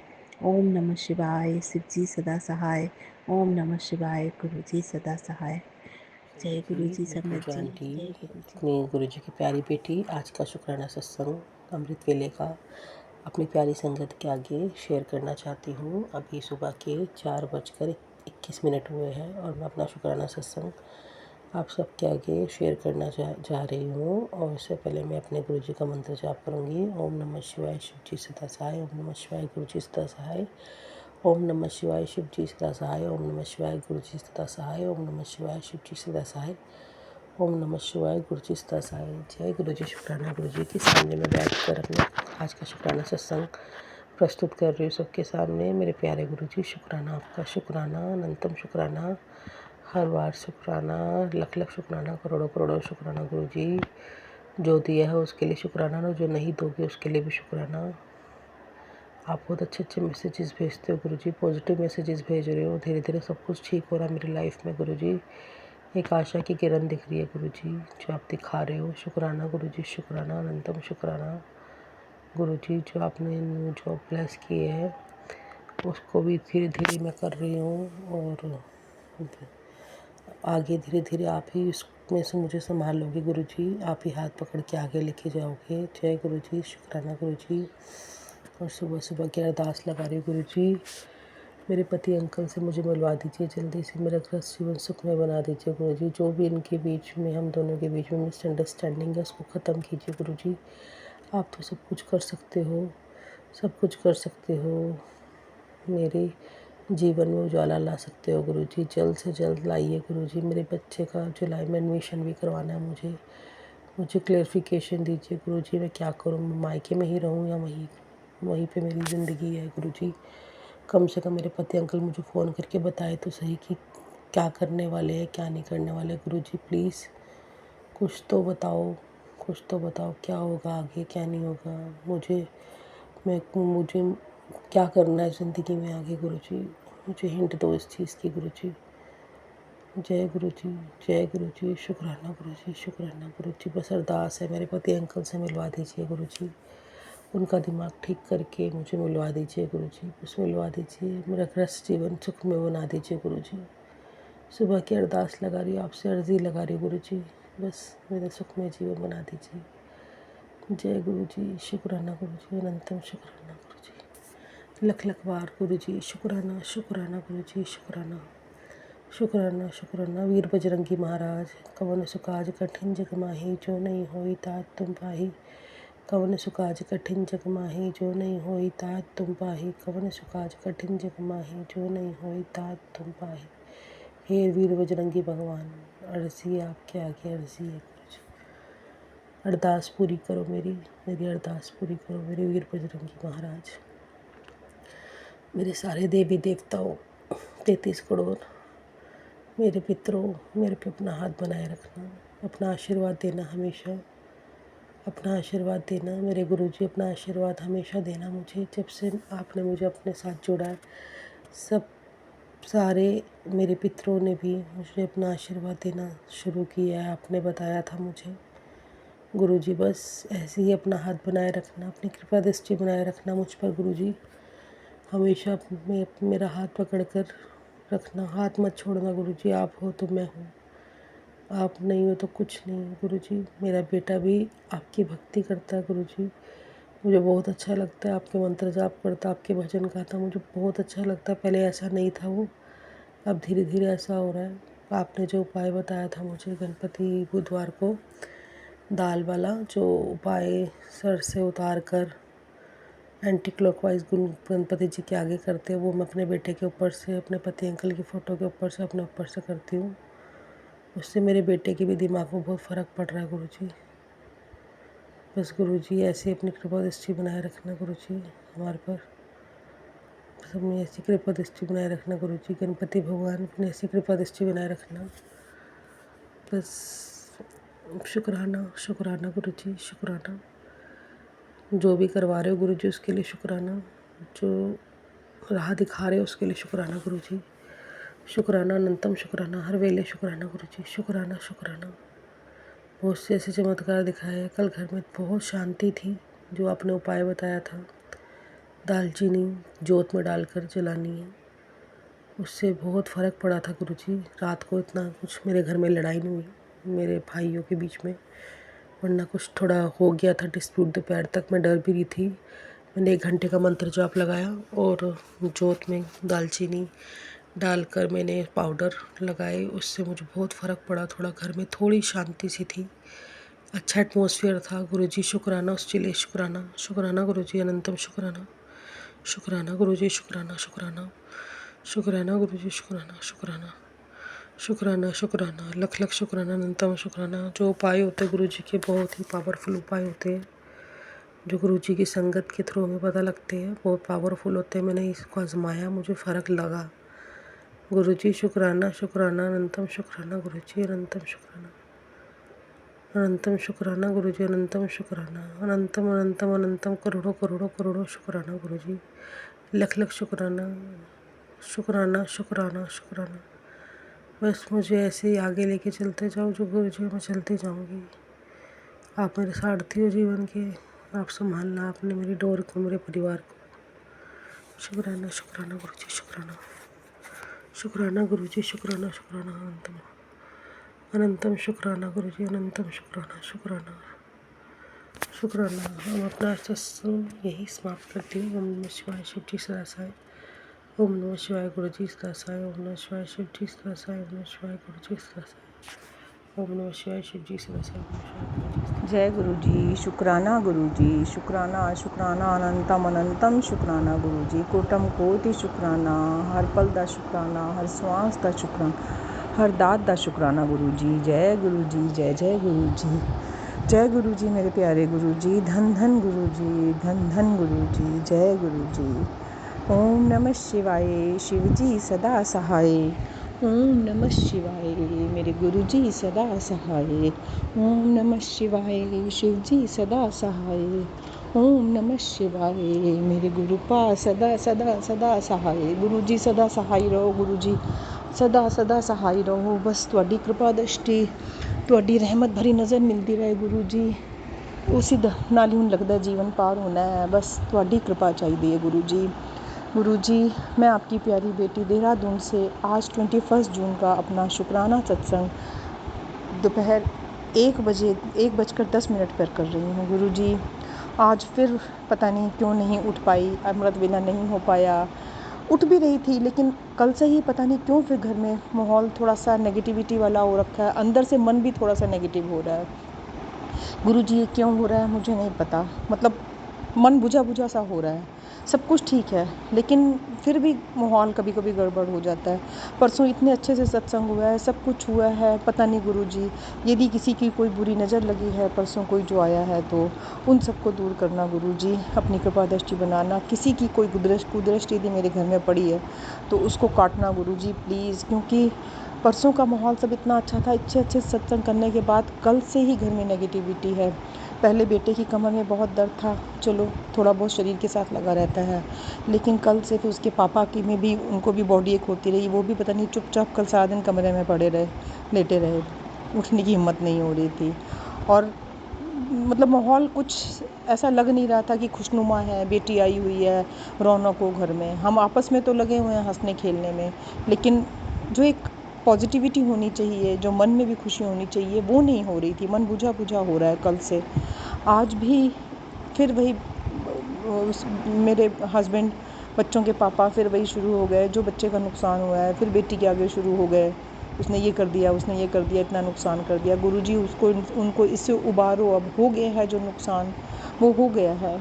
ओम नमः शिवाय, शिव जी सदा सहाय। ओम नमः शिवाय, गुरु जी सदा सहाय। जय संगत गुरु जी, जी, मैं संगत पूजा जी, आंटी जय गुरु जी। अपनी गुरुजी की प्यारी बेटी आज का शुक्राना सत्संग अमृत वेले का अपनी प्यारी संगत के आगे शेयर करना चाहती हूँ। अभी सुबह के 4:21 हुए हैं और मैं अपना शुक्राना सत्संग आप सबके आगे शेयर करना जा रही हूँ। और इससे पहले मैं अपने गुरुजी का मंत्र जाप करूँगी। ओम नमः शिवाय, शिव जी सदा सहाय। ओम नमः शिवाय, गुरु जी सदा सहाय। ओम नमः शिवाय, शिव जी सदा सहाय। ओम नमः शिवाय, गुरु जी सदा सहाय। ओम नमः शिवाय, शिव जी सदा सहाय। ओम नमः शिवाय, गुरु जी सदा सहाय। जय गुरु जी। शुक्राना गुरु जी के सामने में बैठकर अपने आज का शुक्राना सत्संग प्रस्तुत कर रही हूँ सबके सामने। मेरे प्यारे गुरु जी, शुक्राना, आपका शुक्राना, अनंतम शुक्राना, हर बार शुक्राना, लख लख शुक्राना, करोड़ों करोड़ों शुक्राना गुरु जी। जो दिया है उसके लिए शुक्राना, और जो नहीं दोगे उसके लिए भी शुक्राना। आप बहुत अच्छे अच्छे मैसेजेस भेजते हो गुरु जी, पॉजिटिव मैसेजेस भेज रहे हो। धीरे धीरे सब कुछ ठीक हो रहा है मेरी लाइफ में गुरु जी। एक आशा की किरण दिख रही है गुरु जी, जो आप दिखा रहे हो। शुक्राना गुरु जी, शुक्राना, अनंतम शुक्राना गुरु जी। जो आपने न्यू जॉब ब्लेस की है उसको भी धीरे धीरे मैं कर रही हूँ, और आगे धीरे धीरे आप ही इसमें से मुझे संभालोगे गुरु जी। आप ही हाथ पकड़ के आगे लेके जाओगे। जय गुरु जी। शुक्राना गुरु जी। और सुबह सुबह की अरदास लगा रही हूँ गुरु जी, मेरे पति अंकल से मुझे मिलवा दीजिए जल्दी से, मेरा गृहस्थ जीवन सुखमय बना दीजिए गुरु जी। जो भी इनके बीच में, हम दोनों के बीच में मिसअंडरस्टैंडिंग है उसको ख़त्म कीजिए गुरु जी। आप तो सब कुछ कर सकते हो, सब कुछ कर सकते हो। मेरे जीवन में उजाला ला सकते हो गुरु जी, जल्द से जल्द लाइए गुरु जी। मेरे बच्चे का जुलाई में एडमिशन भी करवाना है मुझे क्लेरिफिकेशन दीजिए गुरु जी। मैं क्या करूँ, मैं मायके में ही रहूँ या वहीं वहीं पे मेरी ज़िंदगी है गुरुजी। कम से कम मेरे पति अंकल मुझे फ़ोन करके बताए तो सही कि क्या करने वाले हैं, क्या नहीं करने वाले। गुरुजी प्लीज़ कुछ तो बताओ, कुछ तो बताओ क्या होगा आगे, क्या नहीं होगा। मुझे क्या करना है ज़िंदगी में आगे गुरुजी। मुझे हिंट दो इस चीज़ की गुरुजी। जय गुरुजी, जय गुरुजी। शुक्राना गुरुजी, शुक्राना गुरुजी। बस अरदास है मेरे पति अंकल से मिलवा दीजिए गुरुजी। उनका दिमाग ठीक करके मुझे मिलवा दीजिए गुरुजी। बस मिलवा दीजिए, मेरा ग्रस्त जीवन सुख में बना दीजिए गुरुजी। सुबह की अरदास लगा रही हूँ, आपसे अर्जी लगा रही हूँ गुरुजी। बस मेरा सुखमय जीवन बना दीजिए। जय गुरुजी, शुक्राना गुरुजी, अनंतम शुक्राना गुरुजी। लख लख बार गुरुजी शुक्राना, शुक्राना गुरुजी, शुक्राना, शुक्राना, शुक्राना। वीर बजरंगी महाराज कवन सुकाज कठिन जग माही, जो नहीं होई तात तुम पाही। कवन सुकाज कठिन जग माही, जो नहीं होई तात तुम पाही। कवन सुकाज कठिन जग माही, जो नहीं होई तात तुम पाही। हे वीर बजरंगी भगवान, अर्जी आपके आगे अर्जी है कुछ। अरदास पूरी करो मेरी अरदास पूरी करो मेरे वीर बजरंगी महाराज। मेरे सारे देवी देवताओं 33 करोड़ मेरे पितरों, मेरे पे अपना हाथ बनाए रखना, अपना आशीर्वाद देना हमेशा, अपना आशीर्वाद देना मेरे गुरुजी, अपना आशीर्वाद हमेशा देना मुझे। जब से आपने मुझे अपने साथ जोड़ा है, सब सारे मेरे पितरों ने भी मुझे अपना आशीर्वाद देना शुरू किया है। आपने बताया था मुझे गुरुजी, बस ऐसे ही अपना हाथ बनाए रखना, अपनी कृपा दृष्टि बनाए रखना मुझ पर गुरुजी। हमेशा मेरा हाथ पकड़कर रखना, हाथ मत छोड़ना गुरुजी। आप हो तो मैं हूँ, आप नहीं हो तो कुछ नहीं गुरुजी। मेरा बेटा भी आपकी भक्ति करता है गुरुजी, मुझे बहुत अच्छा लगता है। आपके मंत्र जाप करता, आपके भजन गाता, मुझे बहुत अच्छा लगता है। पहले ऐसा नहीं था वो, अब धीरे धीरे ऐसा हो रहा है। आपने जो उपाय बताया था मुझे गणपति बुधवार को, दाल वाला जो उपाय सर से उतार कर एंटी क्लॉकवाइज गणपति जी के आगे करते हैं, वो मैं अपने बेटे के ऊपर से, अपने पति अंकल की फ़ोटो के ऊपर से, अपने ऊपर से करती हूँ। उससे मेरे बेटे के भी दिमाग में बहुत फ़र्क पड़ रहा है गुरुजी। बस गुरुजी ऐसे अपनी कृपा दृष्टि बनाए रखना गुरुजी हमारे पर, सब में ऐसी कृपा दृष्टि बनाए रखना गुरुजी। गणपति भगवान अपनी ऐसी कृपा दृष्टि बनाए रखना। बस शुक्राना, शुक्राना गुरुजी, शुक्राना। जो भी करवा रहे हो गुरुजी उसके लिए शुक्राना, जो राह दिखा रहे हो उसके लिए शुक्राना गुरुजी। शुक्राना, अनंतम शुक्राना, हर वेले शुक्राना गुरुजी, शुक्राना, शुक्राना। बहुत से ऐसे चमत्कार दिखाए। कल घर में बहुत शांति थी, जो आपने उपाय बताया था दालचीनी जोत में डालकर जलानी है, उससे बहुत फ़र्क पड़ा था गुरुजी। रात को इतना कुछ मेरे घर में लड़ाई नहीं हुई मेरे भाइयों के बीच में, वरना कुछ थोड़ा हो गया था डिस्प्यूट। दोपहर तक मैं डर भी रही थी। मैंने 1 घंटे का मंत्र जाप लगाया और जोत में दालचीनी डालकर मैंने पाउडर लगाए, उससे मुझे बहुत फ़र्क पड़ा। थोड़ा घर में थोड़ी शांति सी थी, अच्छा एटमॉस्फेयर था गुरुजी। शुक्राना उसके लिए, शुक्राना, शुक्राना गुरुजी, अनंतम शुक्राना, शुक्राना गुरुजी, शुक्राना, शुक्राना, शुक्राना गुरुजी, शुक्राना, शुक्राना, शुक्राना, शुक्राना, लख लख शुक्राना, अनंतम शुक्राना। जो उपाय होते हैं गुरुजी के बहुत ही पावरफुल उपाय होते हैं, जो गुरुजी की संगत के थ्रू हमें पता लगते हैं, बहुत पावरफुल होते हैं। मैंने इसको आजमाया, मुझे फ़र्क लगा गुरुजी। शुक्राना, शुक्राना, अनंतम शुक्राना गुरुजी, अनंतम शुक्राना, अनंतम शुक्राना गुरुजी, अनंतम शुक्राना, अनंतम अनंतम अनंतम करोड़ों करोड़ों करोड़ों शुक्राना गुरुजी। लख लख शुक्राना, शुक्राना, शुक्राना, शुक्राना। बस मुझे ऐसे ही आगे लेके चलते जाओ जो गुरुजी, मैं चलती जाऊँगी। आप मेरे सारथी हो जीवन के, आप संभालना आपने मेरी डोर को, मेरे परिवार को। शुक्राना, शुक्राना गुरुजी, शुक्राना, शुक्राना गुरुजी, शुक्राना, शुक्राना, अनंतम अनंतम शुक्राना गुरुजी, अनंतम शुक्राना, शुक्राना, शुक्राना। हम अपना सत्संग यही समाप्त करती हूँ। ओम नमः शिवाय, शिव जी सदा साई। ओम नमः शिवाय, गुरुजी सदा साई। ओम नमः शिवाय, शिव जी सदा साई। ओम नमः शिवाय, गुरुजी सदा साई। ओम नमः शिवाय, शिव जी सदा साई। ओम नमः शिवाय, गुरुजी। जय गुरुजी, शुक्राना गुरुजी, शुक्राना, शुक्राना, अनंतम अनंतम शुक्राना गुरुजी। कोटम कोटि शुक्राना, हर पल दा शुक्राना, हर श्वास दा शुक्राना, हर दात दा शुक्राना गुरुजी। जय गुरुजी, जय जय गुरुजी। जय गुरु जी मेरे प्यारे गुरु जी, धन धन गुरु जी, धन धन गुरु जी, जय गुरु जी। ओम नमः शिवाय, शिव जी सदा सहाय। ओम नमः शिवाय, मेरे गुरु जी सदा सहाय। ओम नमः शिवाय, शिव जी सदा सहाय। ओम नमः शिवाय, मेरे गुरु पा सदा सदा सदा सहाय। गुरु जी सदा सहाय रहो, गुरु जी सदा सदा सहाय रहो। बस तुहाडी कृपा दृष्टि, तुहाडी रहमत भरी नज़र मिलती रहे गुरु जी। उसी नाल ही लगता जीवन पार होना है। बस तुहाडी कृपा चाहिए है गुरु जी। गुरु जी, मैं आपकी प्यारी बेटी देहरादून से आज 21 जून का अपना शुक्राना सत्संग दोपहर 1:10 पर कर रही हूँ। गुरु जी, आज फिर पता नहीं क्यों नहीं उठ पाई, अमृत वेला नहीं हो पाया। उठ भी रही थी, लेकिन कल से ही पता नहीं क्यों फिर घर में माहौल थोड़ा सा नेगेटिविटी वाला हो रखा है। अंदर से मन भी थोड़ा सा नेगेटिव हो रहा है। गुरु जी, ये क्यों हो रहा है मुझे नहीं पता। मतलब मन बुझा बुझा सा हो रहा है। सब कुछ ठीक है, लेकिन फिर भी माहौल कभी कभी गड़बड़ हो जाता है। परसों इतने अच्छे से सत्संग हुआ है, सब कुछ हुआ है। पता नहीं गुरु जी, यदि किसी की कोई बुरी नज़र लगी है परसों कोई जो आया है, तो उन सबको दूर करना गुरु जी, अपनी कृपा दृष्टि बनाना। किसी की कोई कुदृष्टि यदि मेरे घर में पड़ी है तो उसको काटना गुरु जी प्लीज़। क्योंकि परसों का माहौल सब इतना अच्छा था, अच्छे सत्संग करने के बाद कल से ही घर में नेगेटिविटी है। पहले बेटे की कमर में बहुत दर्द था, चलो थोड़ा बहुत शरीर के साथ लगा रहता है, लेकिन कल से फिर उसके पापा की में भी, उनको भी बॉडी एक होती रही। वो भी पता नहीं चुपचाप कल सारा दिन कमरे में पड़े रहे, लेटे रहे, उठने की हिम्मत नहीं हो रही थी। और मतलब माहौल कुछ ऐसा लग नहीं रहा था कि खुशनुमा है, बेटी आई हुई है, रौनक हो घर में। हम आपस में तो लगे हुए हैं हंसने खेलने में, लेकिन जो एक पॉजिटिविटी होनी चाहिए, जो मन में भी खुशी होनी चाहिए, वो नहीं हो रही थी। मन बुझा बुझा हो रहा है कल से। आज भी फिर वही मेरे हस्बैंड, बच्चों के पापा फिर वही शुरू हो गए। जो बच्चे का नुकसान हुआ है फिर बेटी के आगे शुरू हो गए, उसने ये कर दिया, उसने ये कर दिया, इतना नुकसान कर दिया। गुरु जी, उनको इससे उबारो। अब हो गया है जो नुकसान, वो हो गया है,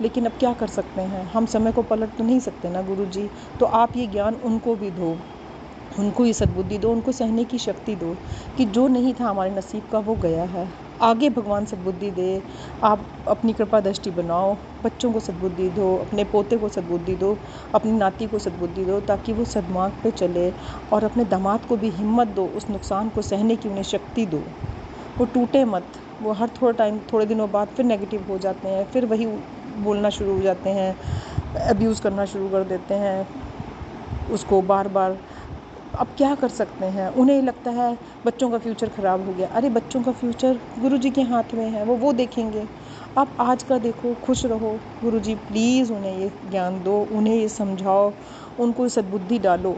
लेकिन अब क्या कर सकते हैं, हम समय को पलट तो नहीं सकते ना गुरु जी। तो आप ये ज्ञान उनको भी दो, उनको ये सद्बुद्धि दो, उनको सहने की शक्ति दो कि जो नहीं था हमारे नसीब का वो गया है। आगे भगवान सद्बुद्धि दे। आप अपनी कृपा दृष्टि बनाओ, बच्चों को सद्बुद्धि दो, अपने पोते को सद्बुद्धि दो, अपनी नाती को सद्बुद्धि दो, ताकि वो सद्मार्ग पे चले। और अपने दामाद को भी हिम्मत दो, उस नुकसान को सहने की उन्हें शक्ति दो। वो टूटे मत। वो हर थोड़े दिनों बाद फिर नेगेटिव हो जाते हैं, फिर वही बोलना शुरू हो जाते हैं, अब्यूज़ करना शुरू कर देते हैं उसको बार बार। अब क्या कर सकते हैं, उन्हें लगता है बच्चों का फ्यूचर ख़राब हो गया। अरे बच्चों का फ्यूचर गुरु जी के हाथ में है, वो देखेंगे। आप आज का देखो, खुश रहो। गुरु जी प्लीज़ उन्हें ये ज्ञान दो, उन्हें ये समझाओ, उनको सद्बुद्धि डालो,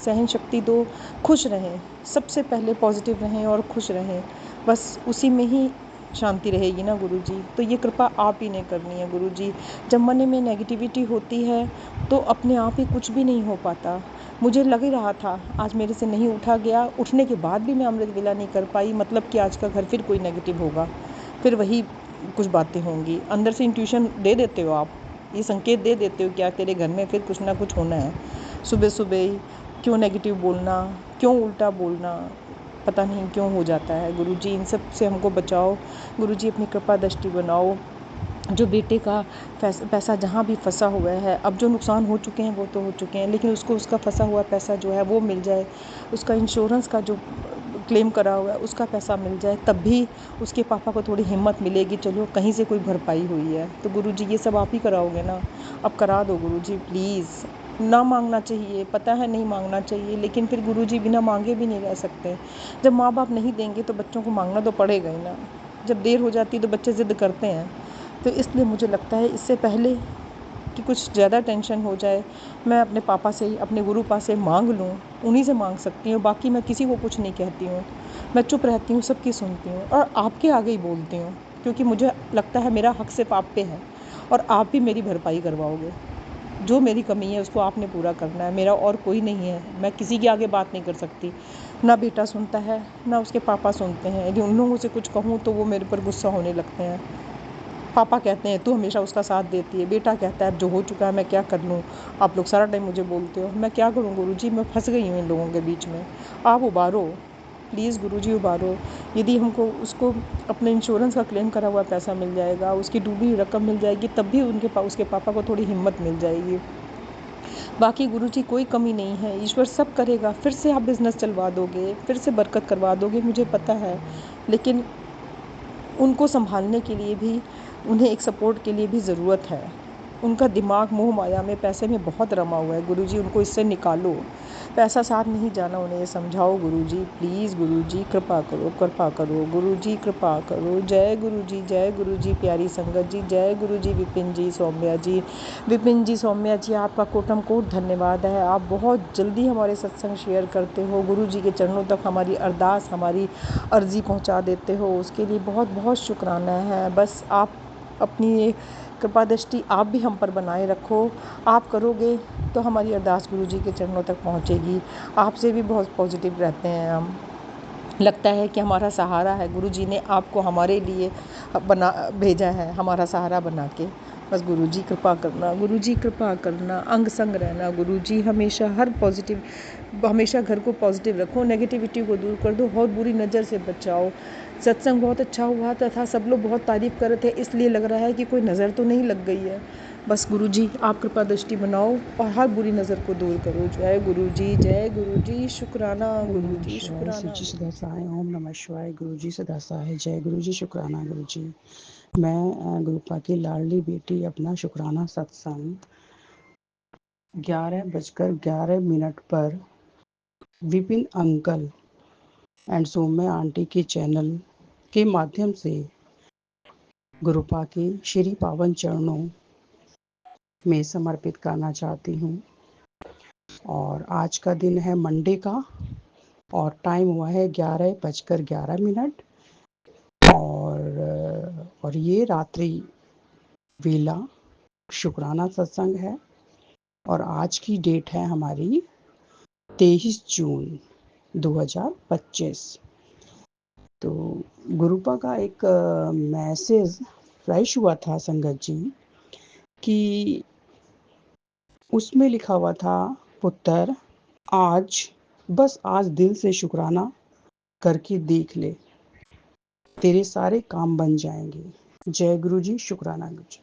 सहन शक्ति दो, खुश रहें। सबसे पहले पॉजिटिव रहें और खुश रहें, बस उसी में ही शांति रहेगी ना गुरु जी। तो ये कृपा आप ही ने करनी है गुरु जी। जब मन में नेगेटिविटी होती है तो अपने आप ही कुछ भी नहीं हो पाता। मुझे लग ही रहा था आज मेरे से नहीं उठा गया, उठने के बाद भी मैं अमृत वेला नहीं कर पाई, मतलब कि आज का घर फिर कोई नेगेटिव होगा, फिर वही कुछ बातें होंगी। अंदर से इंट्यूशन दे देते हो आप, ये संकेत दे देते हो कि तेरे घर में फिर कुछ ना कुछ होना है। सुबह सुबह ही क्यों नेगेटिव बोलना, क्यों उल्टा बोलना, पता नहीं क्यों हो जाता है। गुरु जी इन सब से हमको बचाओ। गुरु जी अपनी कृपा दृष्टि बनाओ। जो बेटे का पैसा जहाँ भी फंसा हुआ है, अब जो नुकसान हो चुके हैं वो तो हो चुके हैं, लेकिन उसको उसका फंसा हुआ पैसा जो है वो मिल जाए। उसका इंश्योरेंस का जो क्लेम करा हुआ है उसका पैसा मिल जाए, तब भी उसके पापा को थोड़ी हिम्मत मिलेगी, चलो कहीं से कोई भरपाई हुई है। तो गुरु जी ये सब आप ही कराओगे ना, अब करा दो गुरु जी प्लीज़। ना मांगना चाहिए, पता है नहीं मांगना चाहिए, लेकिन फिर गुरु जी बिना मांगे भी नहीं रह सकते। जब माँ बाप नहीं देंगे तो बच्चों को मांगना तो पड़ेगा ही ना। जब देर हो जाती है तो बच्चे ज़िद करते हैं। तो इसलिए मुझे लगता है इससे पहले कि कुछ ज़्यादा टेंशन हो जाए, मैं अपने पापा से, अपने गुरु पास से मांग लूँ। उन्हीं से मांग सकती हूँ, बाकी मैं किसी को कुछ नहीं कहती हूँ। मैं चुप रहती हूँ, सबकी सुनती हूँ और आपके आगे ही बोलती हूँ, क्योंकि मुझे लगता है मेरा हक सिर्फ आप पे है और आप ही मेरी भरपाई करवाओगे। जो मेरी कमी है उसको आपने पूरा करना है, मेरा और कोई नहीं है। मैं किसी के आगे बात नहीं कर सकती। ना बेटा सुनता है, ना उसके पापा सुनते हैं। यदि उन लोगों से कुछ कहूँ तो वो मेरे पर गुस्सा होने लगते हैं। पापा कहते हैं तू हमेशा उसका साथ देती है, बेटा कहता है अब जो हो चुका है मैं क्या कर लूँ, आप लोग सारा टाइम मुझे बोलते हो, मैं क्या करूँ गुरु जी, मैं फंस गई हूँ इन लोगों के बीच में, आप उबारो। प्लीज़ गुरुजी उबारो। यदि हमको उसको अपने इंश्योरेंस का क्लेम करा हुआ पैसा मिल जाएगा, उसकी डूबी हुई रकम मिल जाएगी, तब भी उसके पापा को थोड़ी हिम्मत मिल जाएगी। बाकी गुरुजी कोई कमी नहीं है, ईश्वर सब करेगा। फिर से आप बिज़नेस चलवा दोगे, फिर से बरकत करवा दोगे, मुझे पता है। लेकिन उनको संभालने के लिए भी, उन्हें एक सपोर्ट के लिए भी ज़रूरत है। उनका दिमाग मोह माया में, पैसे में बहुत रमा हुआ है। गुरुजी उनको इससे निकालो, पैसा साथ नहीं जाना, उन्हें ये समझाओ गुरुजी। प्लीज़ गुरुजी कृपा करो, कृपा करो गुरुजी, कृपा करो। जय गुरुजी, जय गुरुजी। प्यारी संगत जी, जय गुरुजी। विपिन जी, सौम्या जी, विपिन जी, सौम्या जी, आपका कोटम कोट धन्यवाद है। आप बहुत जल्दी हमारे सत्संग शेयर करते हो, गुरुजी के चरणों तक हमारी अरदास, हमारी अर्जी पहुंचा देते हो, उसके लिए बहुत बहुत शुक्राना है। बस आप अपनी ये कृपा दृष्टि आप भी हम पर बनाए रखो। आप करोगे तो हमारी अरदास गुरुजी के चरणों तक पहुंचेगी। आपसे भी बहुत पॉजिटिव रहते हैं हम। लगता है कि हमारा सहारा है, गुरुजी ने आपको हमारे लिए बना भेजा है, हमारा सहारा बना के। बस गुरुजी कृपा करना, गुरुजी कृपा करना, अंग संग रहना गुरुजी। हमेशा हमेशा घर को पॉजिटिव रखो, नेगेटिविटी को दूर कर दो, बहुत बुरी नज़र से बचाओ। सत्संग बहुत अच्छा हुआ तथा सब लोग बहुत तारीफ़ कर रहे थे, इसलिए लग रहा है कि कोई नज़र तो नहीं लग गई है। बस गुरुजी आप कृपा दृष्टि बनाओ और हर बुरी नज़र को दूर करो। जय गुरुजी, जय गुरुजी। शुक्राना ओम नमः गुरुजी, शिवाय, शुक्राना। सच्ची सदा सहाय। ओम नमः शिवाय, गुरुजी सदा सहाय। जय गुरुजी, शुक्राना गुरुजी। मैं गुरुपा की लाडली बेटी अपना शुक्राना सत्संग 11:11 पर Vipin uncle and Saumya aunty के चैनल के माध्यम से गुरुपा के श्री पावन चरणों में समर्पित करना चाहती हूँ। और आज का दिन है मंडे का और टाइम हुआ है 11:11 और ये रात्रि वेला शुक्राना सत्संग है और आज की डेट है हमारी 23 जून 2025। तो गुरुपा का एक मैसेज फ्लैश हुआ था संगत जी कि उसमें लिखा हुआ था, पुत्र बस आज दिल से शुक्राना करके देख ले, तेरे सारे काम बन जाएंगे। जय गुरु जी, शुक्राना गुरु जी।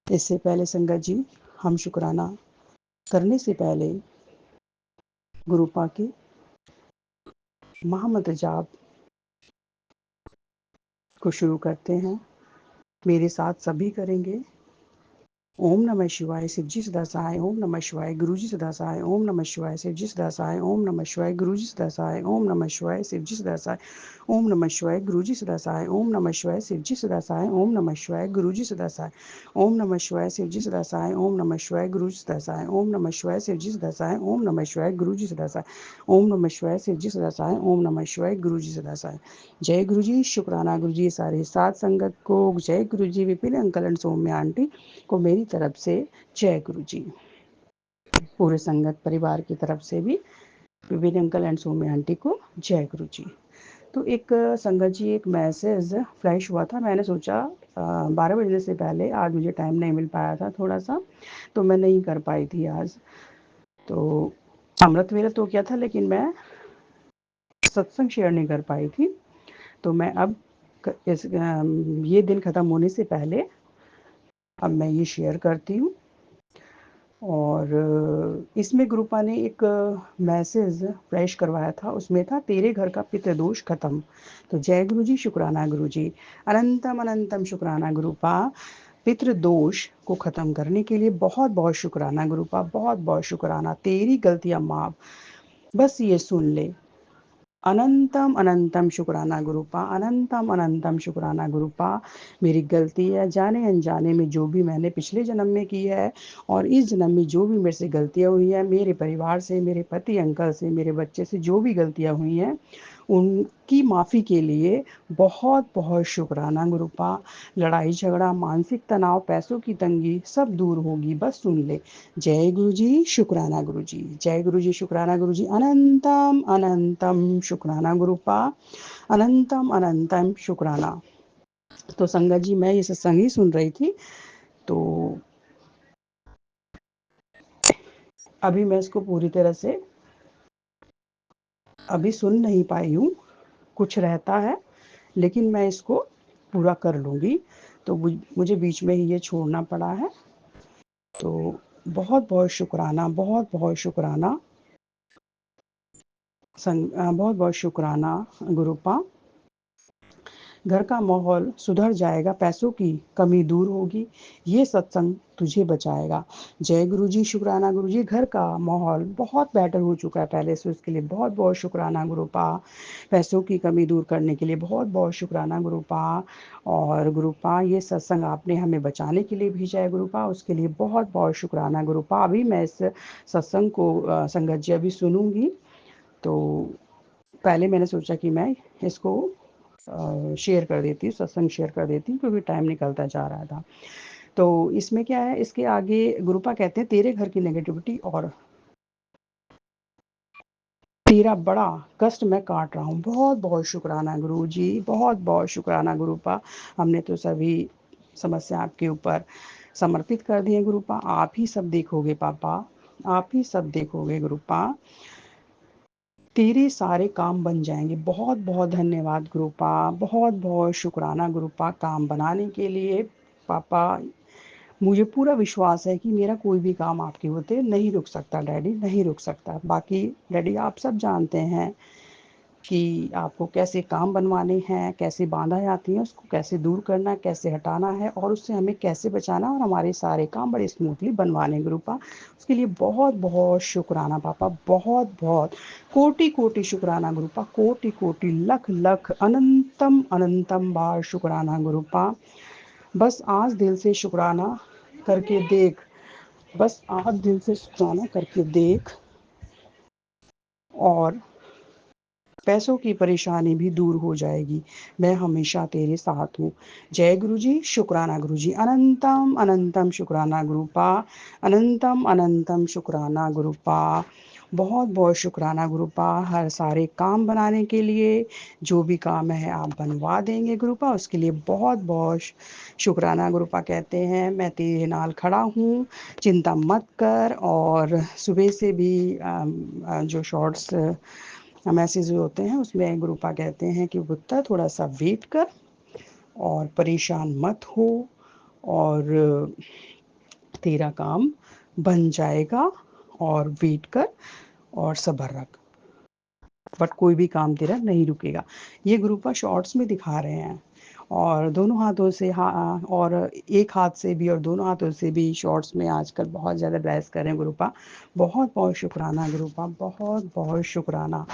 इससे पहले संगत जी, हम शुक्राना करने से पहले गुरुपा के महामंत्र जाप को शुरू करते हैं। मेरे साथ सभी करेंगे। ओम नमः शिवाय, शिवजी सदा सहाय। ओम नमः शिवाय, गुरुजी सदा सहाय। ओम नमः शिवाय, शिवजी सदा सहाय। ओम नमः शिवाय, गुरुजी सदा सहाय। ओम नमः शिवाय, शिवजी सदा सहाय। ओम नमः शिवाय, गुरुजी सदा सहाय। ओम नमः शिवाय, शिवजी सदा सहाय। ओम नमः शिवाय, गुरुजी सदा सहाय। ओम नमः शिवाय, शिवजी सदा सहाय। ओम नमः शिवाय, गुरुजी सदा सहाय। ओम नमः शिवाय, शिवजी सदा सहाय। ओम नमः शिवाय, गुरुजी सदा सहाय। ओम नमः शिवाय, शिवजी सदा सहाय। ओम नमः शिवाय, गुरुजी सदा सहाय। जय गुरु जी, शुक्राना गुरु जी। सारे साथ संगत को जय गुरु जी। Vipin uncle and Saumya aunty को मेरी तरफ से जय गुरु जी। पूरे संगत परिवार की तरफ से भी Vipin uncle and Saumya aunty को जय गुरु जी। तो एक संगत जी, एक मैसेज फ्लैश हुआ था। मैंने सोचा 12 बजने से पहले, आज मुझे टाइम नहीं मिल पाया था थोड़ा सा, तो मैं नहीं कर पाई थी आज। तो अमृत वेला तो क्या था, लेकिन मैं सत्संग शेयर नहीं कर पाई थी। तो मैं अब ये दिन ख़त्म होने से पहले अब मैं ये शेयर करती हूँ। और इसमें गुरुपा ने एक मैसेज फ्लैश करवाया था, उसमें था, तेरे घर का पितृदोष खत्म। तो जय गुरु जी, शुक्राना गुरु जी। अनंतम अनंतम शुक्राना गुरुपा। पितृदोष को ख़त्म करने के लिए बहुत बहुत शुक्राना गुरुपा, बहुत बहुत शुक्राना। तेरी गलतियाँ माफ़, बस ये सुन ले। अनंतम अनंतम शुक्राना गुरुपा, अनंतम अनंतम शुक्राना गुरुपा। मेरी गलती है जाने अनजाने में, जो भी मैंने पिछले जन्म में की है और इस जन्म में जो भी मेरे से गलतियाँ हुई हैं, मेरे परिवार से, मेरे पति अंकल से, मेरे बच्चे से जो भी गलतियाँ हुई हैं, उनकी माफ़ी के लिए बहुत बहुत शुक्राना गुरुपा। लड़ाई झगड़ा, मानसिक तनाव, पैसों की तंगी सब दूर होगी, बस सुन ले। जय गुरु जी, शुक्राना गुरु जी। जय गुरु जी, शुक्राना गुरु जी। अनंतम अनंतम शुक्राना गुरुपा, अनंतम अनंतम शुक्राना। तो संगत जी, मैं ये सत्संग ही सुन रही थी, तो अभी मैं इसको पूरी तरह से अभी सुन नहीं पाई हूँ, कुछ रहता है, लेकिन मैं इसको पूरा कर लूँगी। तो मुझे बीच में ही ये छोड़ना पड़ा है। तो बहुत बहुत शुक्राना, बहुत बहुत शुक्राना बहुत बहुत शुक्राना गुरुपा। घर का माहौल सुधर जाएगा, पैसों की कमी दूर होगी, ये सत्संग तुझे बचाएगा। जय गुरु जी, शुक्राना गुरु जी। घर का माहौल बहुत बेटर हो चुका है पहले से, उसके लिए बहुत बहुत शुक्राना गुरुपा। पैसों की कमी दूर करने के लिए बहुत बहुत शुक्राना गुरुपा। और गुरुपा, ये सत्संग आपने हमें बचाने के लिए भेजा है गुरुपा, उसके लिए बहुत बहुत शुक्राना गुरुपा। अभी मैं इस सत्संग को संगत जी अभी सुनूंगी। तो पहले मैंने सोचा कि मैं इसको शेयर कर देती हूँ, सत्संग शेयर कर देती हूँ, क्योंकि टाइम निकलता जा रहा था। तो इसमें क्या है, इसके आगे गुरुपा कहते हैं तेरे घर की नेगेटिविटी और तेरा बड़ा कष्ट मैं काट रहा हूँ। बहुत बहुत शुक्राना गुरु जी, बहुत बहुत शुक्राना गुरुपा। हमने तो सभी समस्या आपके ऊपर समर्पित कर दी है गुरुपा। आप ही सब देखोगे पापा, आप ही सब देखोगे गुरुपा। तेरे सारे काम बन जाएंगे। बहुत बहुत धन्यवाद गुरुपा, बहुत बहुत शुक्राना गुरुपा काम बनाने के लिए पापा। मुझे पूरा विश्वास है कि मेरा कोई भी काम आपके होते नहीं रुक सकता डैडी, नहीं रुक सकता। बाकी डैडी आप सब जानते हैं कि आपको कैसे काम बनवाने हैं, कैसे बाधाएं आती हैं उसको कैसे दूर करना है, कैसे हटाना है और उससे हमें कैसे बचाना और हमारे सारे काम बड़े स्मूथली बनवाने गुरुपा। उसके लिए बहुत बहुत शुक्राना पापा, बहुत बहुत कोटि कोटि शुक्राना गुरुपा, कोटि कोटि लख लख अनंतम अनंतम बार शुक्राना गुरुपा। बस आज दिल से शुक्राना करके देख, बस आज दिल से शुक्राना करके देख और पैसों की परेशानी भी दूर हो जाएगी। मैं हमेशा तेरे साथ हूँ। जय गुरु जी, शुक्राना गुरु जी। अनंतम अनंतम शुक्राना गुरुपा, अनंतम अनंतम शुक्राना गुरुपा। बहुत बहुत शुक्राना गुरुपा, हर सारे काम बनाने के लिए। जो भी काम है आप बनवा देंगे गुरुपा, उसके लिए बहुत बहुत शुक्राना गुरुपा। कहते हैं मैं तेरे नाल खड़ा हूँ, चिंता मत कर। और सुबह से भी जो शॉर्ट्स मैसेज होते हैं उसमें गुरुपा कहते हैं कि पुत्र थोड़ा सा वेट कर और परेशान मत हो और तेरा काम बन जाएगा और वेट कर और सब्र रख, बट कोई भी काम तेरा नहीं रुकेगा। ये गुरुपा शॉर्ट्स में दिखा रहे हैं। और दोनों हाथों से और एक हाथ से भी और दोनों हाथों से भी शॉर्ट्स में आजकल बहुत ज़्यादा ब्लेस कर रहे हैं गुरुपा। बहुत बहुत शुक्राना गुरुपा, बहुत बहुत शुक्राना।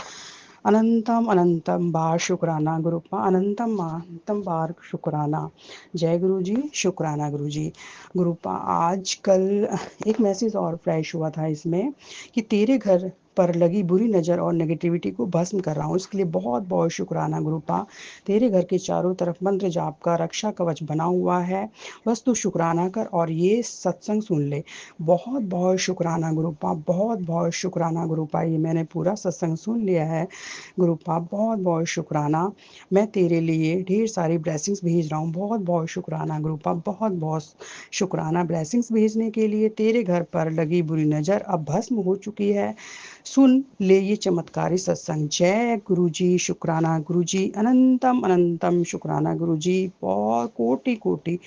अनंतम अनंतम बार शुक्राना गुरुपा, अनंतम अनंतम बार शुक्राना। जय गुरु जी, शुक्राना गुरु जी। गुरुपा आज कल एक मैसेज और फ्लैश हुआ था इसमें कि तेरे घर पर लगी बुरी नज़र और नेगेटिविटी को भस्म कर रहा हूँ। इसके लिए बहुत बहुत शुक्राना गुरुपा। तेरे घर के चारों तरफ मंत्र जाप का रक्षा कवच बना हुआ है, बस तू शुक्राना कर और ये सत्संग सुन ले। बहुत बहुत शुक्राना गुरुपा, बहुत बहुत शुक्राना गुरुपा। ये मैंने पूरा सत्संग सुन लिया है गुरुपा, बहुत बहुत शुक्राना। मैं तेरे लिए ढेर सारी ब्लेसिंग्स भेज रहा हूँ। बहुत बहुत शुक्राना गुरुपा, बहुत बहुत शुक्राना ब्लेसिंग्स भेजने के लिए। तेरे घर पर लगी बुरी नज़र अब भस्म हो चुकी है, सुन ले ये चमत्कारी सत्संग। जय गुरु जी, शुक्राना गुरु जी, अनंतम अनंतम शुक्राना गुरु जी, बहुत कोटि कोटि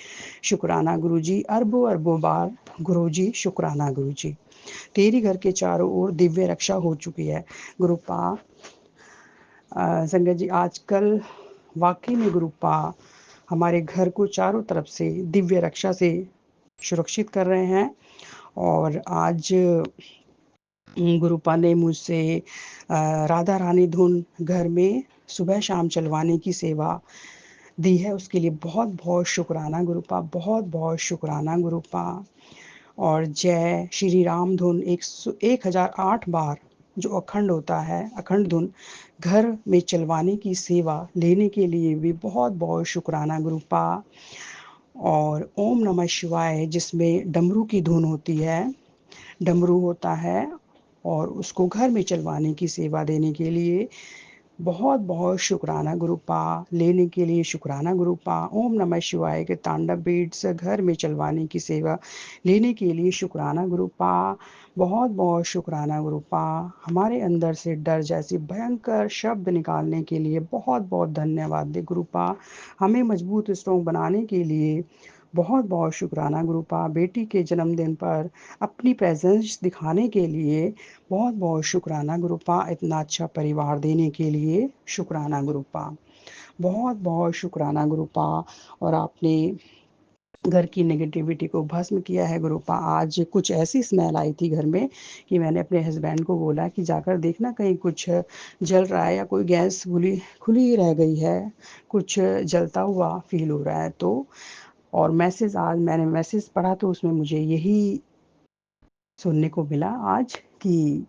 शुक्राना गुरु जी, अरबों अरबों बार गुरु जी शुक्राना गुरु जी। तेरी घर के चारों ओर दिव्य रक्षा हो चुकी है गुरुपा। संगत जी आजकल वाकई में गुरुपा हमारे घर को चारों तरफ से दिव्य रक्षा से सुरक्षित कर रहे हैं। और आज गुरुपा ने मुझसे राधा रानी धुन घर में सुबह शाम चलवाने की सेवा दी है, उसके लिए बहुत बहुत शुक्राना गुरुपा, बहुत बहुत शुक्राना गुरुपा। और जय श्री राम धुन 1008 बार जो अखंड होता है, अखंड धुन घर में चलवाने की सेवा लेने के लिए भी बहुत बहुत शुक्राना गुरुपा। और ओम नमः शिवाय जिसमें डमरू की धुन होती है, डमरू होता है और उसको घर में चलवाने की सेवा देने के लिए बहुत बहुत शुक्राना गुरुपा। लेने के लिए शुक्राना गुरुपा। ओम नमः शिवाय के तांडव बीट्स घर में चलवाने की सेवा लेने के लिए शुक्राना गुरुपा। बहुत बहुत शुक्राना गुरुपा। हमारे अंदर से डर जैसी भयंकर शब्द निकालने के लिए बहुत बहुत धन्यवाद दे गुरुपा। हमें मजबूत स्ट्रॉन्ग बनाने के लिए बहुत बहुत शुक्राना गुरुपा। बेटी के जन्मदिन पर अपनी प्रेजेंस दिखाने के लिए बहुत बहुत शुक्राना गुरुपा। इतना अच्छा परिवार देने के लिए शुक्राना गुरुपा। बहुत बहुत शुक्राना गुरुपा। और आपने घर की नेगेटिविटी को भस्म किया है गुरुपा। आज कुछ ऐसी स्मेल आई थी घर में कि मैंने अपने हस्बैंड को बोला कि जाकर देखना कहीं कुछ जल रहा है या कोई गैस खुली खुली रह गई है, कुछ जलता हुआ फील हो रहा है। तो और मैसेज आज मैंने मैसेज पढ़ा तो उसमें मुझे यही सुनने को मिला आज कि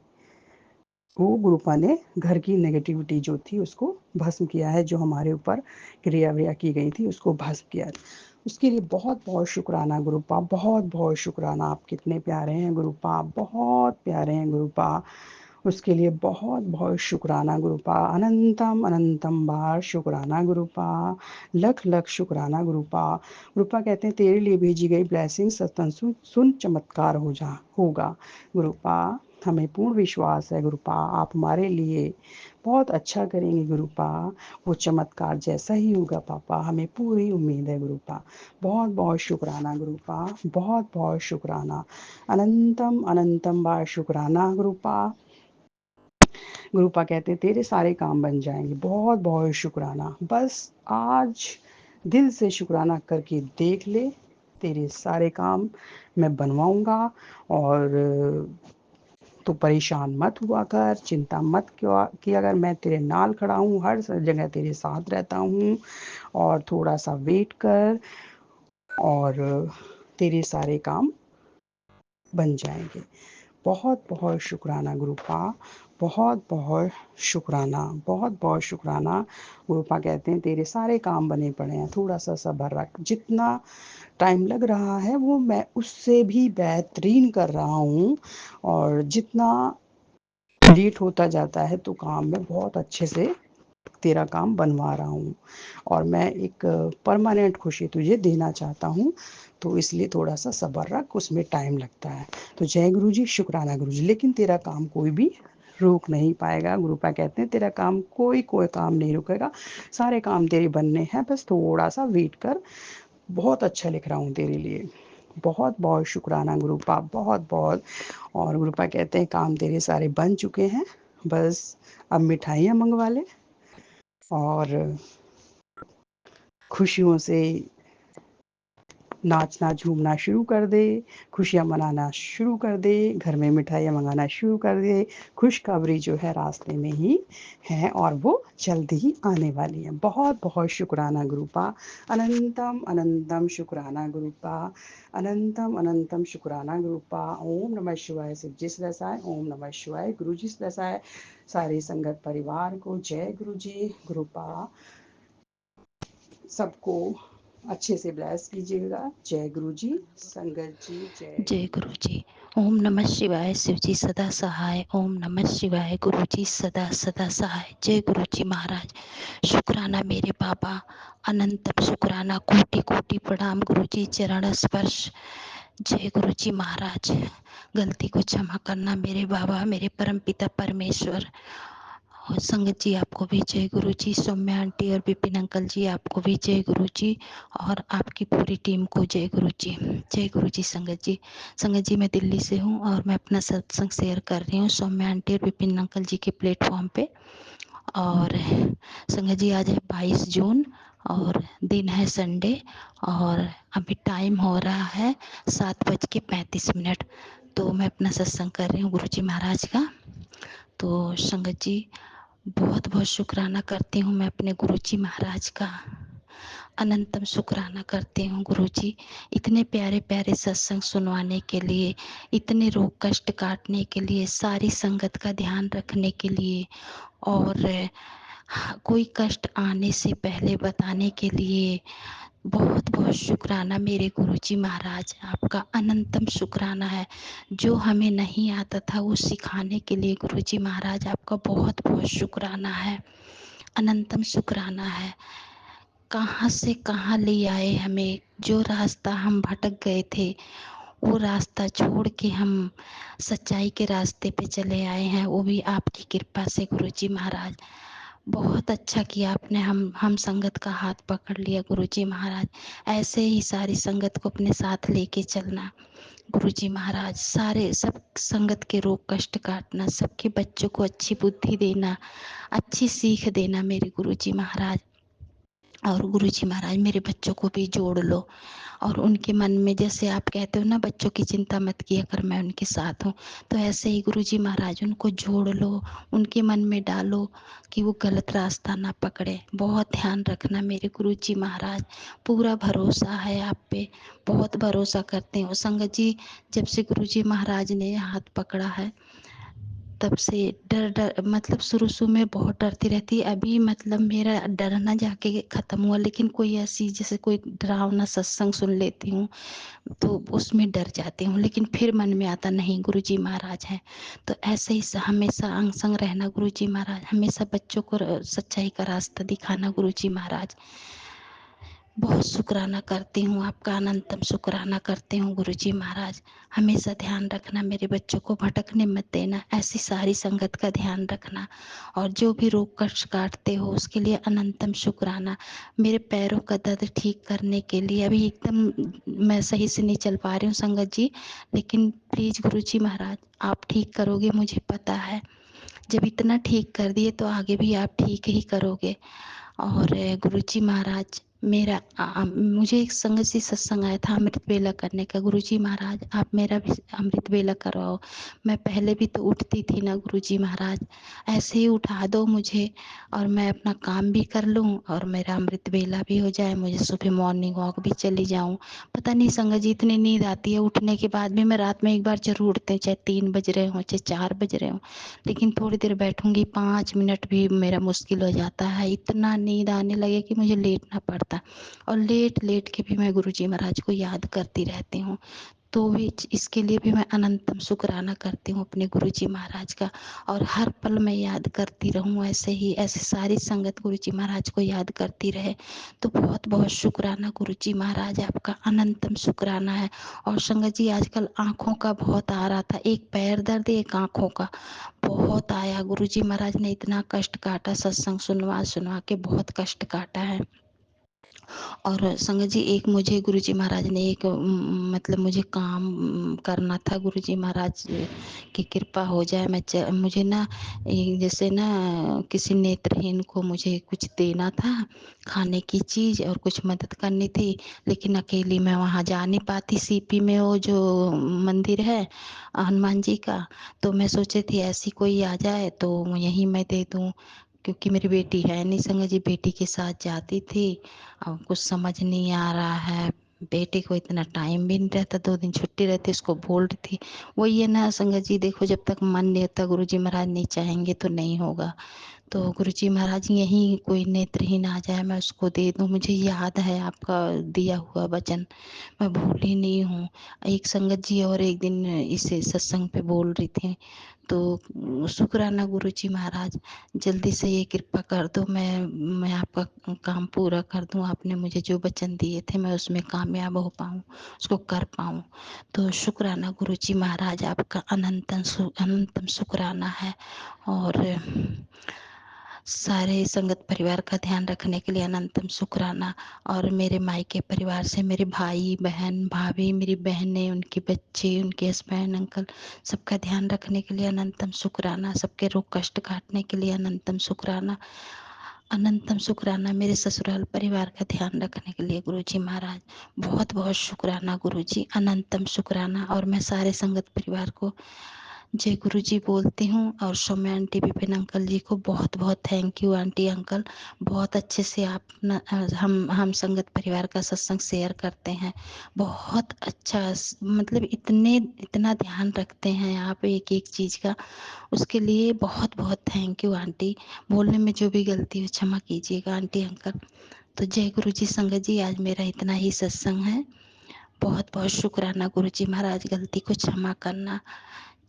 वो गुरुपा ने घर की नेगेटिविटी जो थी उसको भस्म किया है, जो हमारे ऊपर क्रिया व्रिया की गई थी उसको भस्म किया। उसके लिए बहुत बहुत शुक्राना गुरुपा। बहुत बहुत शुक्राना। आप कितने प्यारे हैं गुरुपा, बहुत प्यारे हैं गुरुपा। उसके लिए बहुत बहुत शुक्राना गुरुपा। अनंतम अनंतम बार शुक्राना गुरुपा। लख लख शुक्राना गुरुपा। गुरुपा कहते हैं तेरे लिए भेजी गई ब्लेसिंग सतन सुन चमत्कार होगा गुरुपा। हमें पूर्ण विश्वास है गुरुपा, आप हमारे लिए बहुत अच्छा करेंगे गुरुपा। वो चमत्कार जैसा ही होगा पापा, हमें पूरी उम्मीद है गुरुपा। बहुत बहुत शुक्राना गुरुपा। बहुत बहुत शुक्राना। अनंतम अनंतम बार शुक्राना गुरुपा। गुरुपा कहते हैं तेरे सारे काम बन जाएंगे। बहुत बहुत शुक्राना। बस आज दिल से शुक्राना करके देख ले, तेरे सारे काम मैं बनवाऊंगा। और तो परेशान मत हुआ कर, चिंता मत किया अगर मैं तेरे नाल खड़ा हूँ, हर जगह तेरे साथ रहता हूँ। और थोड़ा सा वेट कर और तेरे सारे काम बन जाएंगे। बहुत बहुत शुक्राना गुरुपा। बहुत बहुत शुक्राना। बहुत बहुत शुक्राना। गुरुपा कहते हैं तेरे सारे काम बने पड़े हैं, थोड़ा सा सब्र रख। जितना टाइम लग रहा है वो मैं उससे भी बेहतरीन कर रहा हूँ। और जितना लेट होता जाता है तो काम में बहुत अच्छे से तेरा काम बनवा रहा हूँ। और मैं एक परमानेंट खुशी तुझे देना चाहता हूँ, तो इसलिए थोड़ा सा सब्र रख, उसमें टाइम लगता है। तो जय गुरु जी, शुक्राना गुरु जी। लेकिन तेरा काम कोई भी रोक नहीं पाएगा। गुरुपा कहते हैं तेरा काम कोई काम नहीं रुकेगा, सारे काम तेरे बनने हैं, बस थोड़ा सा वेट कर। बहुत अच्छा लिख रहा हूँ तेरे लिए। बहुत बहुत शुक्राना गुरुपा, बहुत बहुत। और गुरुपा कहते हैं काम तेरे सारे बन चुके हैं, बस अब मिठाइयाँ मंगवा ले और खुशियों से नाचना झूमना शुरू कर दे, खुशियाँ मनाना शुरू कर दे, घर में मिठाइयाँ मंगाना शुरू कर दे। खुशखबरी जो है रास्ते में ही है और वो जल्दी ही आने वाली है। बहुत बहुत शुक्राना गुरुपा। अनंतम अनंतम शुक्राना गुरुपा। अनंतम अनंतम शुक्राना गुरुपा। ओम नमः शिवाय शिवजी सदासाय। ओम नमः शिवाय गुरुजी सदासाय। सारी संगत परिवार को जय गुरु जी। गुरुपा सबको अच्छे से ब्लेस कीजिएगा। जय गुरु जी। संगत जी जय जय गुरु जी। ओम नमः शिवाय शिवजी सदा सहाय। ओम नमः शिवाय गुरु जी सदा सदा सहाय। जय गुरु जी महाराज। शुक्राना मेरे बाबा, अनंतम शुक्राना, कोटि कोटि प्रणाम गुरु जी, चरण स्पर्श। जय गुरु जी महाराज। गलती को क्षमा करना मेरे बाबा, मेरे परम पिता परमेश्वर। और संगत जी आपको भी जय गुरु जी। सौम्या आंटी और विपिन अंकल जी आपको भी जय गुरु जी। और आपकी पूरी टीम को जय गुरु जी। जय गुरु जी। संगत जी, संगत जी मैं दिल्ली से हूँ और मैं अपना सत्संग शेयर कर रही हूँ सौम्या आंटी और विपिन अंकल जी के प्लेटफॉर्म पे। और संगत जी आज है 22 जून और दिन है संडे और अभी टाइम हो रहा है 7:35। तो मैं अपना सत्संग कर रही हूँ गुरु जी महाराज का। तो संगत जी बहुत बहुत शुक्राना करती हूँ मैं अपने गुरुजी महाराज का। अनंतम शुक्राना करती हूँ गुरुजी, इतने प्यारे प्यारे सत्संग सुनवाने के लिए, इतने रोग कष्ट काटने के लिए, सारी संगत का ध्यान रखने के लिए और कोई कष्ट आने से पहले बताने के लिए। बहुत बहुत शुक्राना मेरे गुरुजी महाराज, आपका अनंतम शुक्राना है। जो हमें नहीं आता था वो सिखाने के लिए गुरुजी महाराज आपका बहुत बहुत शुक्राना है। अनंतम शुक्राना है। कहाँ से कहाँ ले आए हमें, जो रास्ता हम भटक गए थे वो रास्ता छोड़ के हम सच्चाई के रास्ते पे चले आए हैं, वो भी आपकी कृपा से गुरुजी महाराज। बहुत अच्छा किया आपने, हम संगत का हाथ पकड़ लिया गुरुजी महाराज। ऐसे ही सारी संगत को अपने साथ लेके चलना गुरुजी महाराज। सारे सब संगत के रोग कष्ट काटना, सबके बच्चों को अच्छी बुद्धि देना, अच्छी सीख देना मेरे गुरुजी महाराज। और गुरुजी महाराज मेरे बच्चों को भी जोड़ लो, और उनके मन में, जैसे आप कहते हो ना बच्चों की चिंता मत किया कर, मैं उनके साथ हूँ, तो ऐसे ही गुरुजी महाराज उनको जोड़ लो, उनके मन में डालो कि वो गलत रास्ता ना पकड़े। बहुत ध्यान रखना मेरे गुरुजी महाराज। पूरा भरोसा है आप पे, बहुत भरोसा करते हो संगत जी। जब से गुरुजी महाराज ने हाथ पकड़ा है तब से डर डर मतलब शुरू में बहुत डरती रहती। अभी मतलब मेरा डरना जाके ख़त्म हुआ, लेकिन कोई ऐसी जैसे कोई डरावना सत्संग सुन लेती हूँ तो उसमें डर जाती हूँ, लेकिन फिर मन में आता नहीं गुरुजी महाराज हैं। तो ऐसे ही हमेशा अंग संग रहना गुरुजी महाराज, हमेशा बच्चों को सच्चाई का रास्ता दिखाना गुरुजी महाराज। बहुत शुक्राना करती हूँ आपका, अनंतम शुक्राना करती हूँ गुरुजी महाराज। हमेशा ध्यान रखना मेरे बच्चों को भटकने मत देना, ऐसी सारी संगत का ध्यान रखना, और जो भी रोग कष्ट काटते हो उसके लिए अनंतम शुक्राना। मेरे पैरों का दर्द ठीक करने के लिए अभी एकदम मैं सही से नहीं चल पा रही हूँ संगत जी, लेकिन प्लीज़ गुरुजी महाराज आप ठीक करोगे, मुझे पता है। जब इतना ठीक कर दिए तो आगे भी आप ठीक ही करोगे। और गुरुजी महाराज मेरा मुझे एक संगत से सत्संग आया था अमृत वेला करने का। गुरुजी महाराज आप मेरा भी अमृत वेला करवाओ। मैं पहले भी तो उठती थी ना गुरुजी महाराज, ऐसे ही उठा दो मुझे, और मैं अपना काम भी कर लूँ और मेरा अमृत वेला भी हो जाए, मुझे सुबह मॉर्निंग वॉक भी चली जाऊँ। पता नहीं संगत जी इतनी नींद आती है, उठने के बाद भी मैं रात में एक बार जरूर उठती हूँ, चाहे 3 बज रहे हों चाहे 4 बज रहे हों, लेकिन थोड़ी देर बैठूंगी, 5 मिनट भी मेरा मुश्किल हो जाता है। इतना नींद आने लगे कि मुझे लेटना पड़ता, और लेट लेट के भी मैं गुरुजी महाराज को याद करती रहती हूँ। तो भी इसके लिए भी मैं अनंतम शुक्राना करती हूँ अपने गुरुजी महाराज का, और हर पल मैं याद करती रहूँ ऐसे ही, ऐसे सारी संगत गुरुजी महाराज को याद करती रहे। तो बहुत बहुत शुक्राना गुरुजी महाराज आपका, अनंतम शुक्राना है। और संगत जी आजकल आँखों का बहुत आ रहा था, एक पैर दर्द एक आँखों का बहुत आया। गुरुजी महाराज ने इतना कष्ट काटा, सत्संग सुनवा सुनवा के बहुत कष्ट काटा है। और संगत जी एक मुझे गुरुजी महाराज ने एक मतलब मुझे काम करना था, गुरुजी महाराज की कृपा हो जाए। मुझे ना जैसे ना किसी नेत्रहीन को मुझे कुछ देना था, खाने की चीज़ और कुछ मदद करनी थी, लेकिन अकेली मैं वहाँ जा नहीं पाती। सीपी में वो जो मंदिर है हनुमान जी का, तो मैं सोची थी ऐसी कोई आ जाए तो यहीं मैं दे दूँ, क्योंकि मेरी बेटी है नहीं संगत जी, बेटी के साथ जाती थी। अब कुछ समझ नहीं आ रहा है, बेटे को इतना टाइम भी नहीं रहता, 2 दिन छुट्टी रहती, उसको बोल रही थी। वही है ना संगत जी, देखो जब तक मन नहीं होता गुरुजी महाराज नहीं चाहेंगे तो नहीं होगा। तो गुरुजी महाराज यहीं कोई नेत्रहीन आ जाए मैं उसको दे दूँ, मुझे याद है आपका दिया हुआ वचन, मैं भूली नहीं हूँ। एक संगत जी और एक दिन इसे सत्संग पे बोल रही थी, तो शुक्राना गुरुजी महाराज, जल्दी से ये कृपा कर दो, मैं आपका काम पूरा कर दूं। आपने मुझे जो वचन दिए थे मैं उसमें कामयाब हो पाऊँ, उसको कर पाऊँ। तो शुक्राना गुरुजी महाराज आपका, अनंतम शुक्राना है। और सारे संगत परिवार का ध्यान रखने के लिए अनंतम शुक्राना। और मेरे मायके परिवार से मेरे भाई बहन भाभी, मेरी बहनें, उनके बच्चे, उनके हस्बैंड अंकल, सबका ध्यान रखने के लिए अनंतम शुक्राना। सबके रोग कष्ट काटने के लिए अनंतम शुक्राना। अनंतम शुक्राना मेरे ससुराल परिवार का ध्यान रखने के लिए गुरुजी महाराज, बहुत बहुत शुक्राना गुरुजी, अनंतम शुक्राना। और मैं सारे संगत परिवार को जय गुरु जी बोलती हूँ। और सौम्या आंटी विपिन अंकल जी को बहुत बहुत थैंक यू। आंटी अंकल बहुत अच्छे से आप हम संगत परिवार का सत्संग शेयर करते हैं, बहुत अच्छा, मतलब इतना ध्यान रखते हैं आप एक एक चीज़ का, उसके लिए बहुत बहुत थैंक यू आंटी। बोलने में जो भी गलती हो क्षमा कीजिएगा आंटी अंकल। तो जय गुरु जी संगत जी, आज मेरा इतना ही सत्संग है। बहुत बहुत शुक्राना गुरु जी महाराज, गलती को क्षमा करना।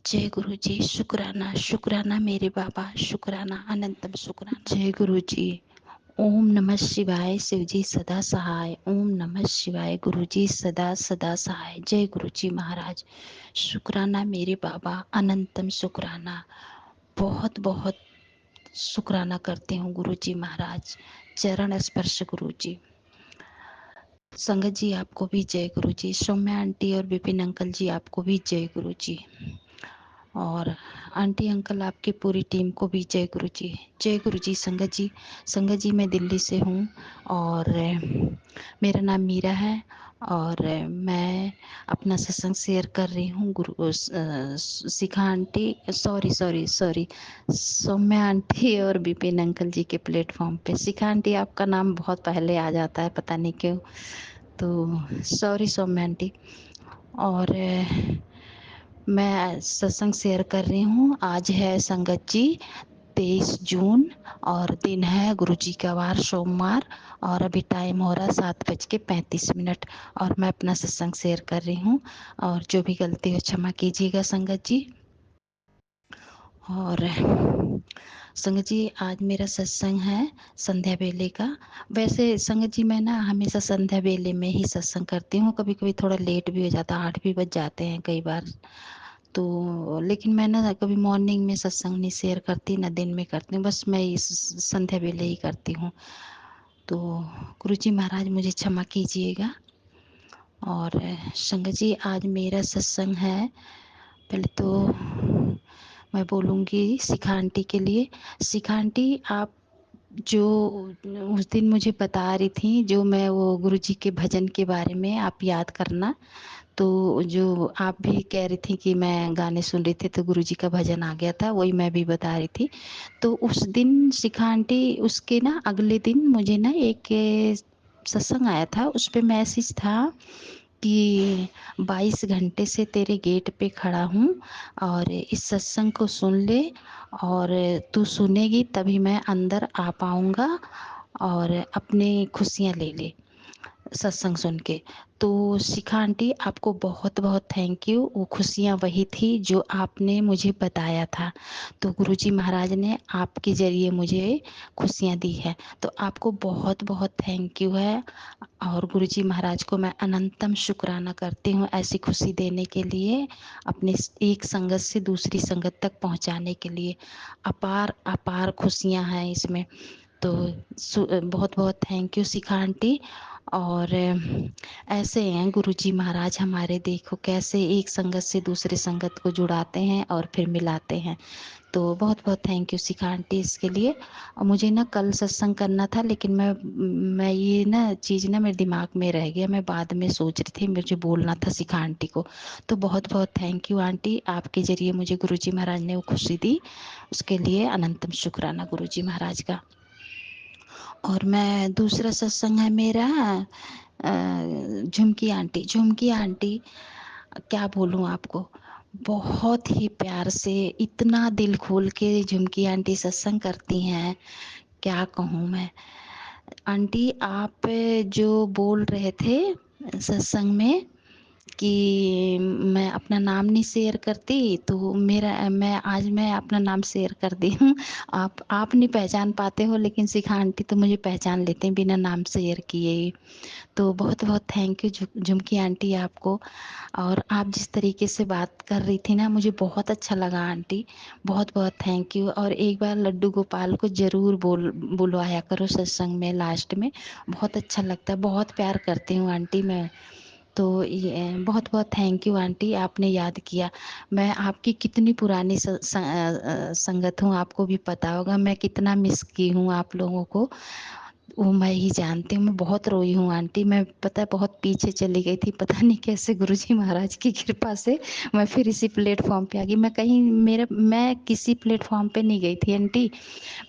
जय गुरु जी। शुक्राना शुक्राना मेरे बाबा, शुक्राना अनंतम शुक्राना। जय गुरु जी। ओम नमः शिवाय। शिव जी सदा सहाय। ओम नमः शिवाय। गुरु जी सदा सदा सहाय। जय गुरु जी महाराज। शुक्राना मेरे बाबा, अनंतम शुक्राना। बहुत बहुत शुक्राना करती हूँ गुरु जी महाराज। चरण स्पर्श गुरु जी। संगत जी आपको भी जय गुरु जी। सौम्या आंटी और विपिन अंकल जी आपको भी जय गुरु जी। और आंटी अंकल आपकी पूरी टीम को भी जय गुरु जी। जय गुरु जी। संगत जी, संगत जी मैं दिल्ली से हूँ और मेरा नाम मीरा है और मैं अपना सत्संग शेयर कर रही हूँ गुरु शिखा आंटी, सॉरी सौम्या आंटी और विपिन अंकल जी के प्लेटफॉर्म पे। शिखा आंटी आपका नाम बहुत पहले आ जाता है, पता नहीं क्यों, तो सॉरी सौम्या आंटी। और मैं सत्संग शेयर कर रही हूँ। आज है संगत जी 23 जून और दिन है गुरु जी का वार, सोमवार, और अभी टाइम हो रहा है 7:35 और मैं अपना सत्संग शेयर कर रही हूँ। और जो भी गलती हो क्षमा कीजिएगा संगत जी। और संगत जी आज मेरा सत्संग है संध्या बेले का। वैसे संगत जी मैं ना हमेशा संध्या बेले में ही सत्संग करती हूँ, कभी कभी थोड़ा लेट भी हो जाता है, 8 भी बज जाते हैं कई बार तो, लेकिन मैं ना कभी मॉर्निंग में सत्संग नहीं शेयर करती, ना दिन में करती हूँ, बस मैं इस संध्या बेले ही करती हूँ। तो गुरु जी महाराज मुझे क्षमा कीजिएगा। और संगत जी आज मेरा सत्संग है, पहले तो मैं बोलूँगी शिखा आंटी के लिए। शिखा आंटी आप जो उस दिन मुझे बता रही थी, जो मैं वो गुरु जी के भजन के बारे में आप याद करना, तो जो आप भी कह रही थी कि मैं गाने सुन रही थी तो गुरु जी का भजन आ गया था, वही मैं भी बता रही थी। तो उस दिन शिखा आंटी उसके ना अगले दिन मुझे ना एक सत्संग आया था, उस पे मैसेज था कि 22 घंटे से तेरे गेट पे खड़ा हूँ और इस सत्संग को सुन ले और तू सुनेगी तभी मैं अंदर आ पाऊँगा और अपनी खुशियाँ ले ले सत्संग सुन के। तो शिखा आंटी आपको बहुत बहुत थैंक यू। वो खुशियाँ वही थी जो आपने मुझे बताया था, तो गुरुजी महाराज ने आपके जरिए मुझे खुशियाँ दी है, तो आपको बहुत बहुत थैंक यू है। और गुरुजी महाराज को मैं अनंतम शुक्राना करती हूँ ऐसी खुशी देने के लिए, अपने एक संगत से दूसरी संगत तक पहुँचाने के लिए। अपार अपार खुशियाँ हैं इसमें, तो बहुत बहुत थैंक यू शिखा आंटी। और ऐसे हैं गुरुजी महाराज हमारे, देखो कैसे एक संगत से दूसरे संगत को जुड़ाते हैं और फिर मिलाते हैं। तो बहुत बहुत थैंक यू शिखा आंटी इसके लिए। और मुझे ना कल सत्संग करना था, लेकिन मैं ये ना चीज़ ना मेरे दिमाग में रह गया, मैं बाद में सोच रही थी मुझे बोलना था शिखा आंटी को। तो बहुत बहुत थैंक यू आंटी, आपके जरिए मुझे गुरुजी महाराज ने वो खुशी दी, उसके लिए अनंतम शुक्राना गुरुजी महाराज का। और मैं दूसरा सत्संग है मेरा झुमकी आंटी। झुमकी आंटी क्या बोलूँ आपको, बहुत ही प्यार से इतना दिल खोल के झुमकी आंटी सत्संग करती हैं, क्या कहूँ मैं। आंटी आप जो बोल रहे थे सत्संग में कि मैं अपना नाम नहीं शेयर करती, तो मैं अपना नाम शेयर कर दी हूँ। आप नहीं पहचान पाते हो, लेकिन शिखा आंटी तो मुझे पहचान लेते हैं बिना नाम शेयर किए। तो बहुत बहुत थैंक यू झुमकी आंटी आपको। और आप जिस तरीके से बात कर रही थी ना, मुझे बहुत अच्छा लगा आंटी, बहुत बहुत थैंक यू। और एक बार लड्डू गोपाल को ज़रूर बुलवाया करो सत्संग में लास्ट में, बहुत अच्छा लगता है, बहुत प्यार करती हूँ आंटी मैं। तो ये बहुत बहुत थैंक यू आंटी, आपने याद किया। मैं आपकी कितनी पुरानी संगत हूँ, आपको भी पता होगा मैं कितना मिस की हूँ आप लोगों को, वो मैं ही जानती हूँ। मैं बहुत रोई हूँ आंटी, मैं पता है बहुत पीछे चली गई थी, पता नहीं कैसे गुरुजी महाराज की कृपा से मैं फिर इसी प्लेटफॉर्म पे आ गई। मैं किसी प्लेटफॉर्म पे नहीं गई थी आंटी,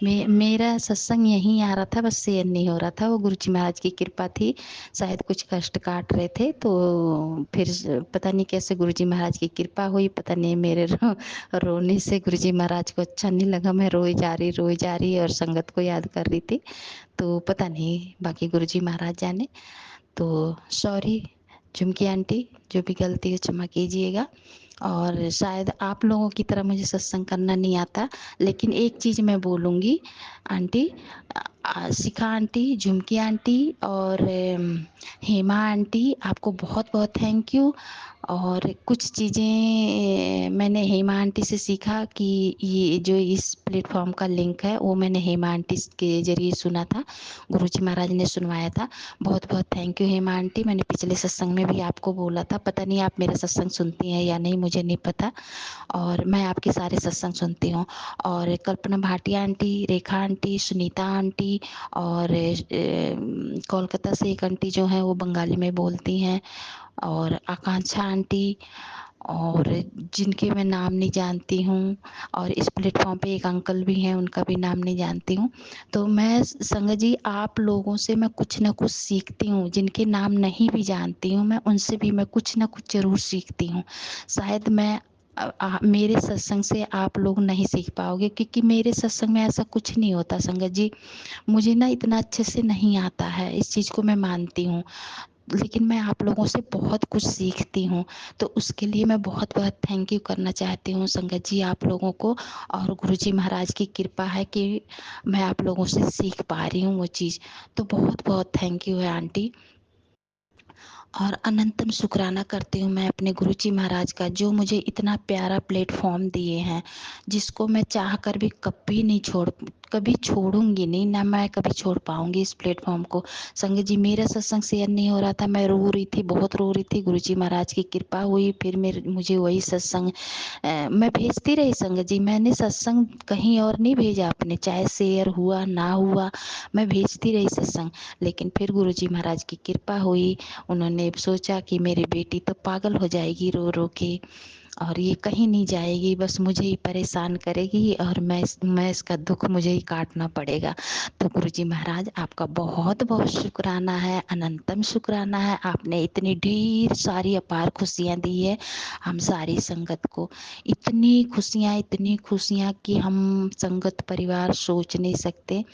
मेरा सत्संग यहीं आ रहा था, बस शेयर नहीं हो रहा था, वो गुरुजी महाराज की कृपा थी। शायद कुछ कष्ट काट रहे थे, तो फिर पता नहीं कैसे गुरुजी महाराज की कृपा हुई, पता नहीं मेरे रोने से गुरुजी महाराज को अच्छा नहीं लगा, मैं रोई जा रही और संगत को याद कर रही थी, तो पता नहीं बाकी गुरुजी महाराज जाने। तो सॉरी झुमकी आंटी, जो भी गलती हो क्षमा कीजिएगा। और शायद आप लोगों की तरह मुझे सत्संग करना नहीं आता, लेकिन एक चीज़ मैं बोलूँगी आंटी, शिखा आंटी, झुमकी आंटी और हेमा आंटी, आपको बहुत बहुत थैंक यू। और कुछ चीज़ें मैंने हेमा आंटी से सीखा कि ये जो इस प्लेटफॉर्म का लिंक है वो मैंने हेमा आंटी के ज़रिए सुना था, गुरुजी महाराज ने सुनवाया था। बहुत बहुत थैंक यू हेमा आंटी। मैंने पिछले सत्संग में भी आपको बोला था, पता नहीं आप मेरा सत्संग सुनती हैं या नहीं, मुझे नहीं पता, और मैं आपके सारे सत्संग सुनती हूँ। और कल्पना भाटिया आंटी, रेखा आंटी, सुनीता आंटी और कोलकाता से एक आंटी जो है वो बंगाली में बोलती हैं, और आकांक्षा आंटी, और जिनके मैं नाम नहीं जानती हूँ, और इस प्लेटफॉर्म पे एक अंकल भी हैं, उनका भी नाम नहीं जानती हूँ। तो मैं संगत जी आप लोगों से मैं कुछ ना कुछ सीखती हूँ, जिनके नाम नहीं भी जानती हूँ मैं उनसे भी मैं कुछ ना कुछ ज़रूर सीखती हूँ। शायद मैं मेरे सत्संग से आप लोग नहीं सीख पाओगे, क्योंकि मेरे सत्संग में ऐसा कुछ नहीं होता संगत जी। मुझे ना इतना अच्छे से नहीं आता है, इस चीज़ को मैं मानती हूँ, लेकिन मैं आप लोगों से बहुत कुछ सीखती हूँ। तो उसके लिए मैं बहुत बहुत थैंक यू करना चाहती हूँ संगत जी आप लोगों को। और गुरुजी महाराज की कृपा है कि मैं आप लोगों से सीख पा रही हूँ वो चीज़। तो बहुत बहुत थैंक यू है आंटी। और अनंतम शुक्राना करती हूँ मैं अपने गुरुजी महाराज का, जो मुझे इतना प्यारा प्लेटफॉर्म दिए हैं, जिसको मैं चाह कर भी कभी छोड़ूंगी नहीं, ना मैं कभी छोड़ पाऊंगी इस प्लेटफॉर्म को। संगत जी मेरा सत्संग शेयर नहीं हो रहा था, मैं रो रही थी, बहुत रो रही थी। गुरुजी महाराज की कृपा हुई, फिर मुझे वही सत्संग मैं भेजती रही संगत जी। मैंने सत्संग कहीं और नहीं भेजा अपने, चाहे शेयर हुआ ना हुआ, मैं भेजती रही सत्संग। लेकिन फिर गुरुजी महाराज की कृपा हुई, उन्होंने सोचा कि मेरी बेटी तो पागल हो जाएगी रो रो के, और ये कहीं नहीं जाएगी, बस मुझे ही परेशान करेगी, और मैं इसका दुख मुझे ही काटना पड़ेगा। तो गुरुजी महाराज आपका बहुत बहुत शुक्राना है, अनंतम शुक्राना है। आपने इतनी ढेर सारी अपार खुशियाँ दी है हम सारी संगत को, इतनी खुशियाँ कि हम संगत परिवार सोच नहीं सकते।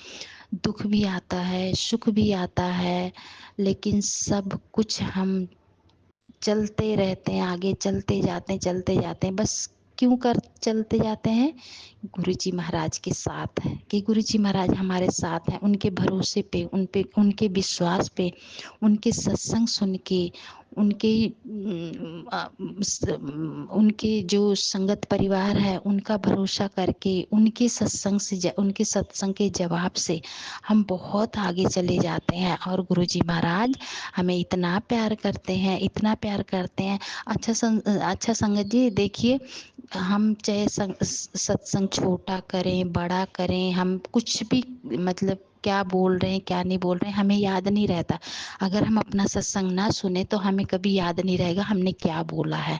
दुख भी आता है, सुख भी आता है, लेकिन सब कुछ हम चलते रहते हैं, आगे चलते जाते हैं। बस क्यों कर चलते जाते हैं? गुरुजी महाराज के साथ है, कि गुरुजी महाराज हमारे साथ हैं, उनके भरोसे पे, उनके विश्वास पे, उनके सत्संग सुन के, उनके जो संगत परिवार है उनका भरोसा करके, उनके सत्संग के जवाब से हम बहुत आगे चले जाते हैं। और गुरुजी महाराज हमें इतना प्यार करते हैं, इतना प्यार करते हैं। अच्छा संगत जी देखिए, हम चाहे सत्संग छोटा करें बड़ा करें, हम कुछ भी मतलब क्या बोल रहे हैं क्या नहीं बोल रहे हैं हमें याद नहीं रहता। अगर हम अपना सत्संग ना सुने तो हमें कभी याद नहीं रहेगा हमने क्या बोला है,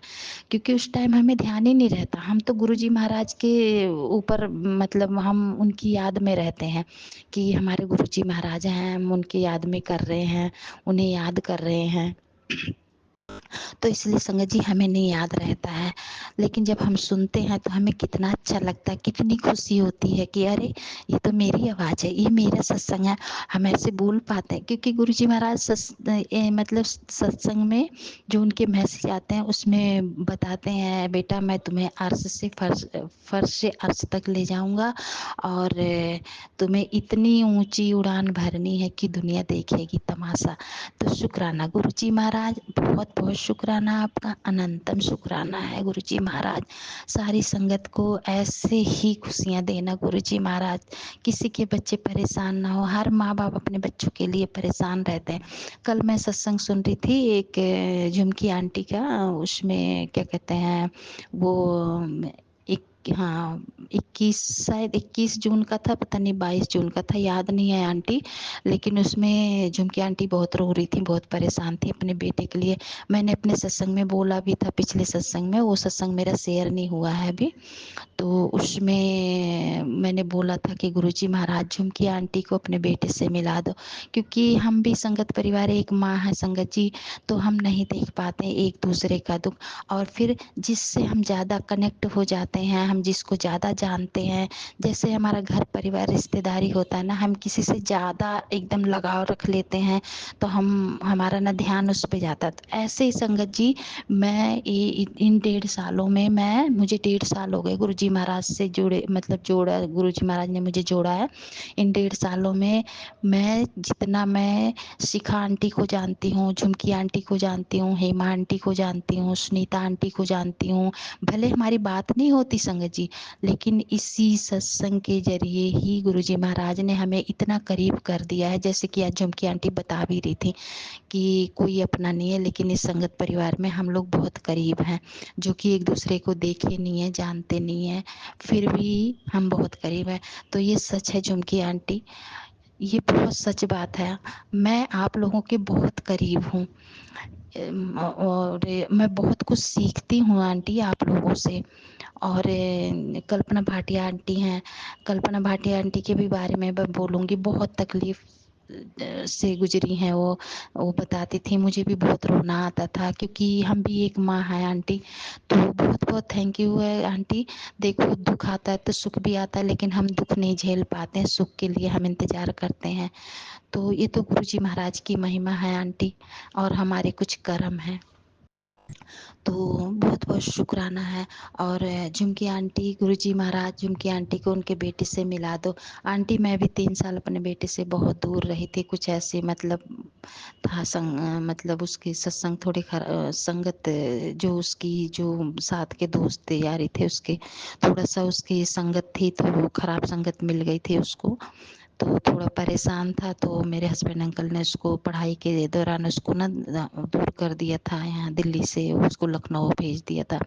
क्योंकि उस टाइम हमें ध्यान ही नहीं रहता। हम तो गुरुजी महाराज के ऊपर मतलब हम उनकी याद में रहते हैं कि हमारे गुरुजी महाराज हैं, हम उनकी याद में कर रहे हैं, उन्हें याद कर रहे हैं। तो इसलिए संगत जी हमें नहीं याद रहता है, लेकिन जब हम सुनते हैं तो हमें कितना अच्छा लगता है, कितनी खुशी होती है कि अरे ये तो मेरी आवाज़ है, ये मेरा सत्संग है। हम ऐसे बोल पाते हैं क्योंकि गुरुजी महाराज मतलब सत्संग में जो उनके मैसेज आते हैं उसमें बताते हैं, बेटा मैं तुम्हें अर्श से फर्श से अर्श तक ले जाऊंगा, और तुम्हें इतनी ऊंची उड़ान भरनी है कि दुनिया देखेगी तमाशा। तो शुक्राना गुरुजी महाराज, बहुत बहुत शुक्राना आपका, अनंतम शुक्राना है गुरुजी महाराज। सारी संगत को ऐसे ही खुशियाँ देना गुरुजी महाराज, किसी के बच्चे परेशान ना हो। हर माँ बाप अपने बच्चों के लिए परेशान रहते हैं। कल मैं सत्संग सुन रही थी एक झुमकी आंटी का, उसमें क्या कहते हैं वो हाँ 21 जून का था, पता नहीं 22 जून का था, याद नहीं है आंटी, लेकिन उसमें झुमकी आंटी बहुत रो रही थी, बहुत परेशान थी अपने बेटे के लिए। मैंने अपने सत्संग में बोला भी था, पिछले सत्संग में, वो सत्संग मेरा शेयर नहीं हुआ है अभी, तो उसमें मैंने बोला था कि गुरुजी महाराज झुमकी आंटी को अपने बेटे से मिला दो, क्योंकि हम भी संगत परिवार एक माँ है संगत जी, तो हम नहीं देख पाते एक दूसरे का दुख। और फिर जिससे हम ज़्यादा कनेक्ट हो जाते हैं, हम जिसको ज़्यादा जानते हैं, जैसे हमारा घर परिवार रिश्तेदारी होता है ना, हम किसी से ज़्यादा एकदम लगाव रख लेते हैं तो हमारा ना ध्यान उस पे जाता है। तो ऐसे ही संगत जी, मैं इन 1.5 सालों में मुझे 1.5 साल हो गए गुरुजी महाराज से जुड़े, मतलब जोड़ा, गुरुजी महाराज ने मुझे जोड़ा है। इन 1.5 सालों में मैं शिखा आंटी को जानती हूँ, झुमकी आंटी को जानती हूँ, हेमा आंटी को जानती हूँ, सुनीता आंटी को जानती हूँ। भले हमारी बात नहीं होती संगत जी, लेकिन इसी सत्संग के जरिए ही गुरुजी महाराज ने हमें इतना करीब कर दिया है। जैसे कि आज झुमकी आंटी बता भी रही थी कि कोई अपना नहीं है, लेकिन इस संगत परिवार में हम लोग बहुत करीब हैं, जो कि एक दूसरे को देखे नहीं है, जानते नहीं है, फिर भी हम बहुत करीब हैं। तो ये सच है झुमकी आंटी, ये बहुत सच बात है। मैं आप लोगों के बहुत करीब हूँ और मैं बहुत कुछ सीखती हूँ आंटी आप लोगों से। और कल्पना भाटिया आंटी हैं, कल्पना भाटिया आंटी के भी बारे में मैं बोलूँगी। बहुत तकलीफ से गुजरी हैं वो बताती थी, मुझे भी बहुत रोना आता था, क्योंकि हम भी एक माँ है आंटी। तो बहुत बहुत थैंक यू है आंटी। देखो दुख आता है तो सुख भी आता है, लेकिन हम दुख नहीं झेल पाते हैं, सुख के लिए हम इंतजार करते हैं। तो ये तो गुरुजी महाराज की महिमा है आंटी, और हमारे कुछ कर्म हैं। तो बहुत बहुत शुक्राना है। और झुमकी आंटी, गुरुजी महाराज झुमकी आंटी को उनके बेटे से मिला दो। आंटी मैं भी 3 साल अपने बेटे से बहुत दूर रही थी, कुछ ऐसे मतलब था मतलब उसकी सत्संग थोड़ी संगत, जो उसकी जो साथ के दोस्त यारी थे उसके, थोड़ा सा उसकी संगत थी, तो वो खराब संगत मिल गई थी उसको, तो थोड़ा परेशान था। तो मेरे हस्बैंड अंकल ने उसको पढ़ाई के दौरान उसको ना दूर कर दिया था, यहाँ दिल्ली से उसको लखनऊ भेज दिया था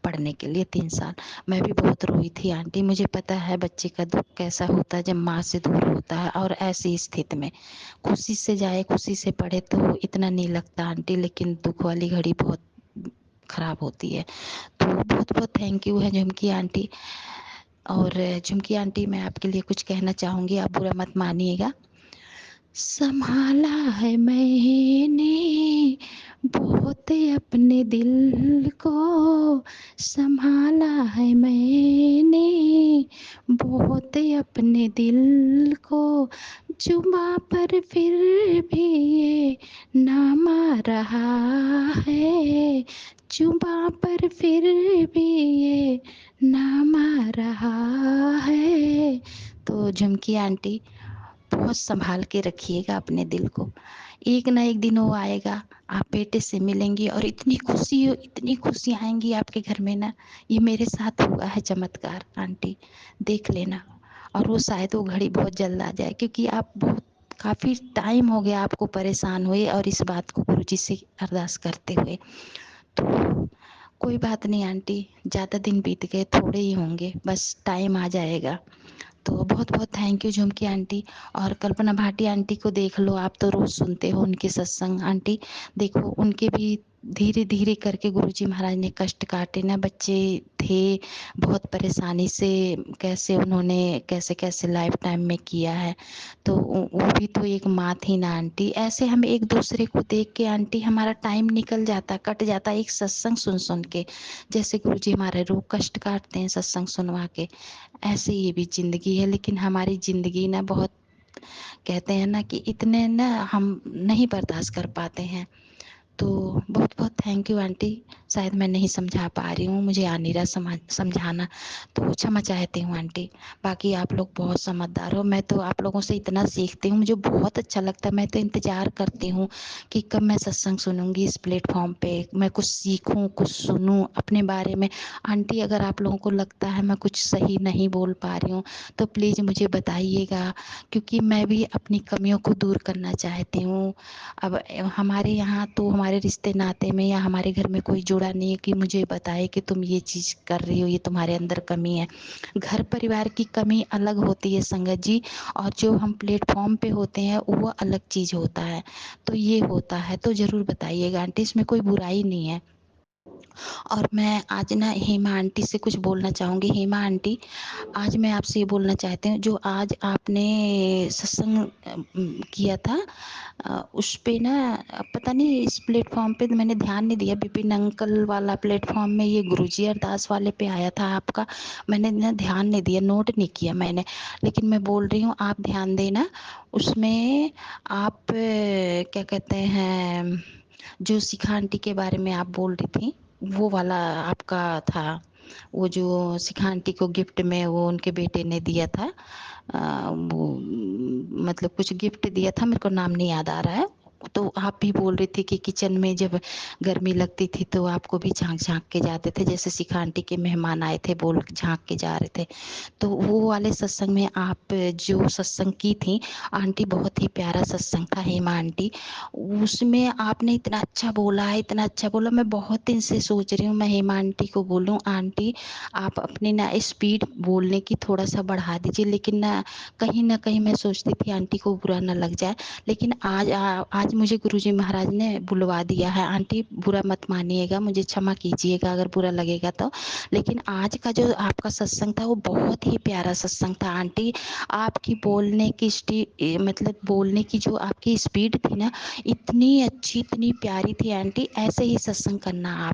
पढ़ने के लिए 3 साल। मैं भी बहुत रोई थी आंटी, मुझे पता है बच्चे का दुख कैसा होता है जब माँ से दूर होता है, और ऐसी स्थिति में खुशी से जाए खुशी से पढ़े तो इतना नहीं लगता आंटी, लेकिन दुख वाली घड़ी बहुत खराब होती है। तो बहुत बहुत थैंक यू है झुमकी आंटी। और झुमकी आंटी मैं आपके लिए कुछ कहना चाहूँगी, आप बुरा मत मानिएगा। संभाला है मैंने बहुत अपने दिल को, संभाला है मैंने बहुत अपने दिल को, जुबां पर फिर भी ये नाम आ रहा है, जुबां पर फिर भी ये नाम आ रहा है। तो झुमकी आंटी बहुत संभाल के रखिएगा अपने दिल को, एक ना एक दिन वो आएगा, आप बेटे से मिलेंगी और इतनी खुशी आएंगी आपके घर में ना। ये मेरे साथ हुआ है चमत्कार आंटी, देख लेना। और वो शायद वो घड़ी बहुत जल्द आ जाए, क्योंकि आप बहुत काफ़ी टाइम हो गया आपको परेशान हुए और इस बात को गुरुजी से अरदास करते हुए। तो कोई बात नहीं आंटी, ज़्यादा दिन बीत गए, थोड़े ही होंगे, बस टाइम आ जाएगा। तो बहुत बहुत थैंक यू झुमकी आंटी। और कल्पना भाटिया आंटी को देख लो, आप तो रोज़ सुनते हो उनके सत्संग आंटी, देखो उनके भी धीरे धीरे करके गुरुजी महाराज ने कष्ट काटे ना, बच्चे थे बहुत परेशानी से, कैसे उन्होंने कैसे कैसे लाइफ टाइम में किया है। तो वो भी तो एक माँ थी ना आंटी। ऐसे हम एक दूसरे को देख के आंटी हमारा टाइम निकल जाता, कट जाता एक सत्संग सुन सुन के, जैसे गुरुजी हमारे रोग कष्ट काटते हैं सत्संग सुनवा के, ऐसे ये भी जिंदगी है। लेकिन हमारी जिंदगी ना बहुत, कहते हैं ना कि इतने ना हम नहीं बर्दाश्त कर पाते हैं। तो बहुत बहुत थैंक यू आंटी, शायद मैं नहीं समझा पा रही हूँ, मुझे आ नहीं रहा समझाना, तो क्षमा चाहती हूँ आंटी। बाकी आप लोग बहुत समझदार हो, मैं तो आप लोगों से इतना सीखती हूँ, मुझे बहुत अच्छा लगता है। मैं तो इंतज़ार करती हूँ कि कब मैं सत्संग सुनूंगी इस प्लेटफॉर्म पे, मैं कुछ सीखूं, कुछ सुनूं अपने बारे में। आंटी अगर आप लोगों को लगता है मैं कुछ सही नहीं बोल पा रही हूँ तो प्लीज़ मुझे बताइएगा, क्योंकि मैं भी अपनी कमियों को दूर करना चाहती हूँ। अब हमारे यहाँ तो हमारे रिश्ते नाते में या हमारे घर में कोई जुड़ा नहीं है कि मुझे बताए कि तुम ये चीज़ कर रही हो, ये तुम्हारे अंदर कमी है। घर परिवार की कमी अलग होती है संगत जी, और जो हम प्लेटफॉर्म पे होते हैं वो अलग चीज़ होता है। तो ये होता है, तो ज़रूर बताइएगा आंटी, इसमें कोई बुराई नहीं है। और मैं आज ना हेमा आंटी से कुछ बोलना चाहूँगी। हेमा आंटी, आज मैं आपसे ये बोलना चाहती हूँ, जो आज आपने सत्संग किया था, उस पे ना पता नहीं इस प्लेटफॉर्म पे मैंने ध्यान नहीं दिया। विपिन अंकल वाला प्लेटफॉर्म में ये गुरुजी अरदास वाले पे आया था आपका, मैंने ना ध्यान नहीं दिया, नोट नहीं किया मैंने, लेकिन मैं बोल रही हूँ आप ध्यान देना। उसमें आप क्या कहते हैं, जो शिखा आंटी के बारे में आप बोल रही थी, वो वाला आपका था। वो जो शिखा आंटी को गिफ्ट में वो उनके बेटे ने दिया था, वो मतलब कुछ गिफ्ट दिया था, मेरे को नाम नहीं याद आ रहा है। तो आप भी बोल रही थी कि किचन में जब गर्मी लगती थी तो आपको भी झांक झांक के जाते थे, जैसे शिखा आंटी के मेहमान आए थे बोल झांक के जा रहे थे। तो वो वाले सत्संग में आप जो सत्संग की थी आंटी, बहुत ही प्यारा सत्संग था हेमा आंटी। उसमें आपने इतना अच्छा बोला है, इतना अच्छा बोला, मैं बहुत दिन से सोच रही हूँ मैं हेमा आंटी को बोलूँ, आंटी आप अपनी ना स्पीड बोलने की थोड़ा सा बढ़ा दीजिए, लेकिन ना कहीं मैं सोचती थी आंटी को बुरा ना लग जाए। लेकिन आज मुझे गुरुजी महाराज ने बुलवा दिया है। आंटी बुरा मत मानिएगा, मुझे क्षमा कीजिएगा अगर बुरा लगेगा तो। लेकिन आज का जो आपका सत्संग था वो बहुत ही प्यारा सत्संग था आंटी। आपकी बोलने की मतलब बोलने की जो आपकी स्पीड थी ना, इतनी अच्छी, इतनी प्यारी थी आंटी। ऐसे ही सत्संग करना